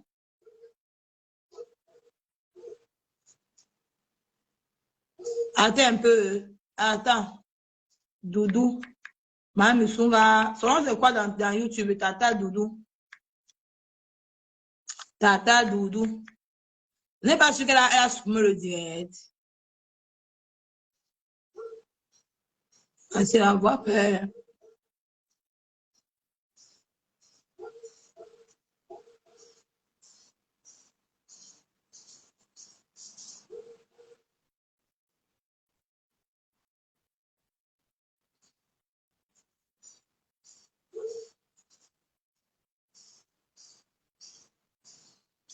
Attends un peu. Attends. Doudou. Mme Sunga. Son nom c'est quoi dans YouTube? Tata Doudou. Tata Doudou. Je n'ai pas su qu'elle a supprimé le direct. C'est la voix peur.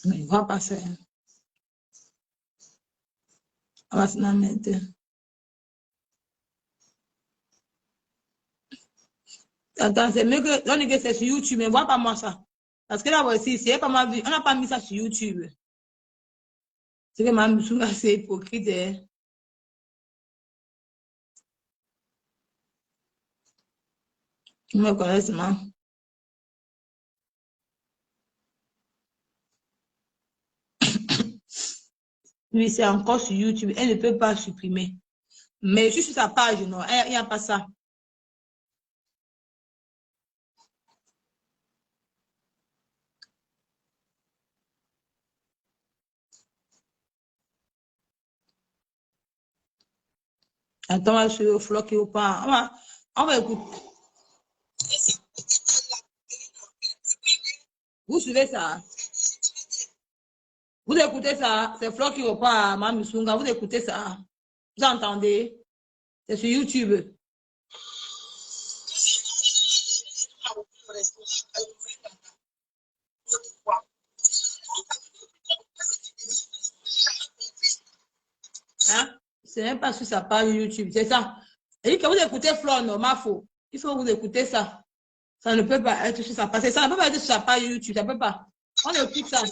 Mais il va passer. On va se mettre. Attends, c'est mieux que l'on dit que c'est sur YouTube, mais vois pas moi ça. Parce que là voici, c'est pas mal vu. On n'a pas mis ça sur YouTube. C'est que ma Sunga c'est hypocrite. Hein. Tu me connais, moi. Oui, c'est encore sur YouTube. Elle ne peut pas supprimer. Mais je suis sur sa page, non. Il n'y a pas ça. Attends, on va se floquer ou pas. On va écouter. Vous suivez ça? Vous écoutez ça? C'est floqué ou pas, Mme Sunga? Vous écoutez ça? Vous entendez? C'est sur YouTube. Hein? C'est même pas sur sa page YouTube, c'est ça. Et que vous écoutez Flore, non, ma faux. Il faut que vous écoutez ça. Ça ne peut pas être sur sa page. Ça ne peut pas être sur sa page YouTube, ça ne peut pas. On écoute ça.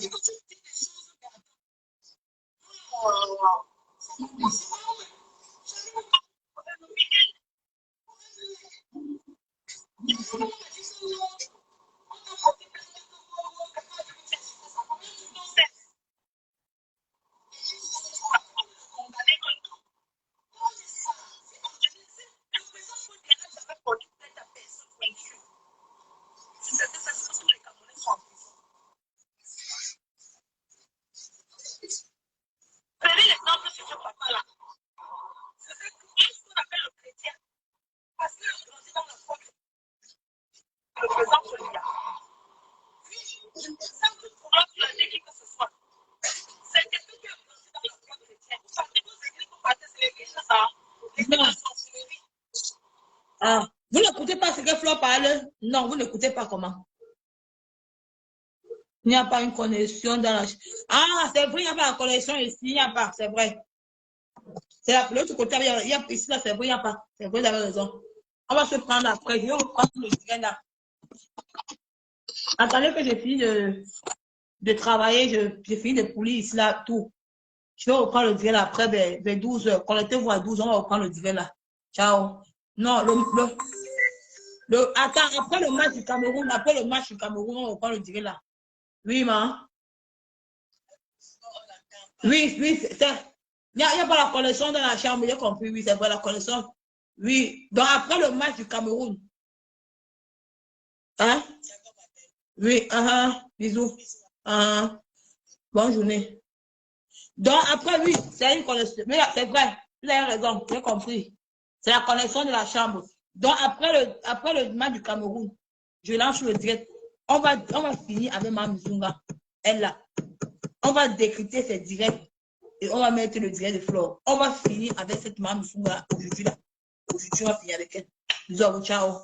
Ah, vous n'écoutez pas ce que Flore parle? Non, vous n'écoutez pas comment? Il n'y a pas une connexion dans la... Ah, c'est vrai, il n'y a pas la connexion ici, il n'y a pas, c'est vrai. C'est l'autre côté, il y a ici, là, c'est vrai, il n'y a pas. C'est vrai, vous avez raison. On va se prendre après, je vais reprendre le direct là. Attendez que j'ai fini de travailler, j'ai fini de poulir ici, là, tout. Je vais reprendre le direct après, vers 12 heures. Connectez-vous à 12 heures, on va reprendre le direct là. Ciao. Non, attends, après le match du Cameroun, on reprend le direct là. Oui, ma. Oui, il n'y a pas la connexion dans la chambre, j'ai compris, oui, c'est vrai, la connexion. Oui, donc après le match du Cameroun. Hein? Oui, bisous. Bonne journée. Donc après, oui, c'est une connexion. Mais c'est vrai, vous avez raison, j'ai compris. C'est la connexion de la chambre. Donc après le match du Cameroun, je lance le direct. On va finir avec Mme Zunga. Elle là. On va décrypter ces directs et on va mettre le direct de Flore. On va finir avec cette Mme Zunga aujourd'hui là. Aujourd'hui, on va finir avec elle. Bisous, ciao.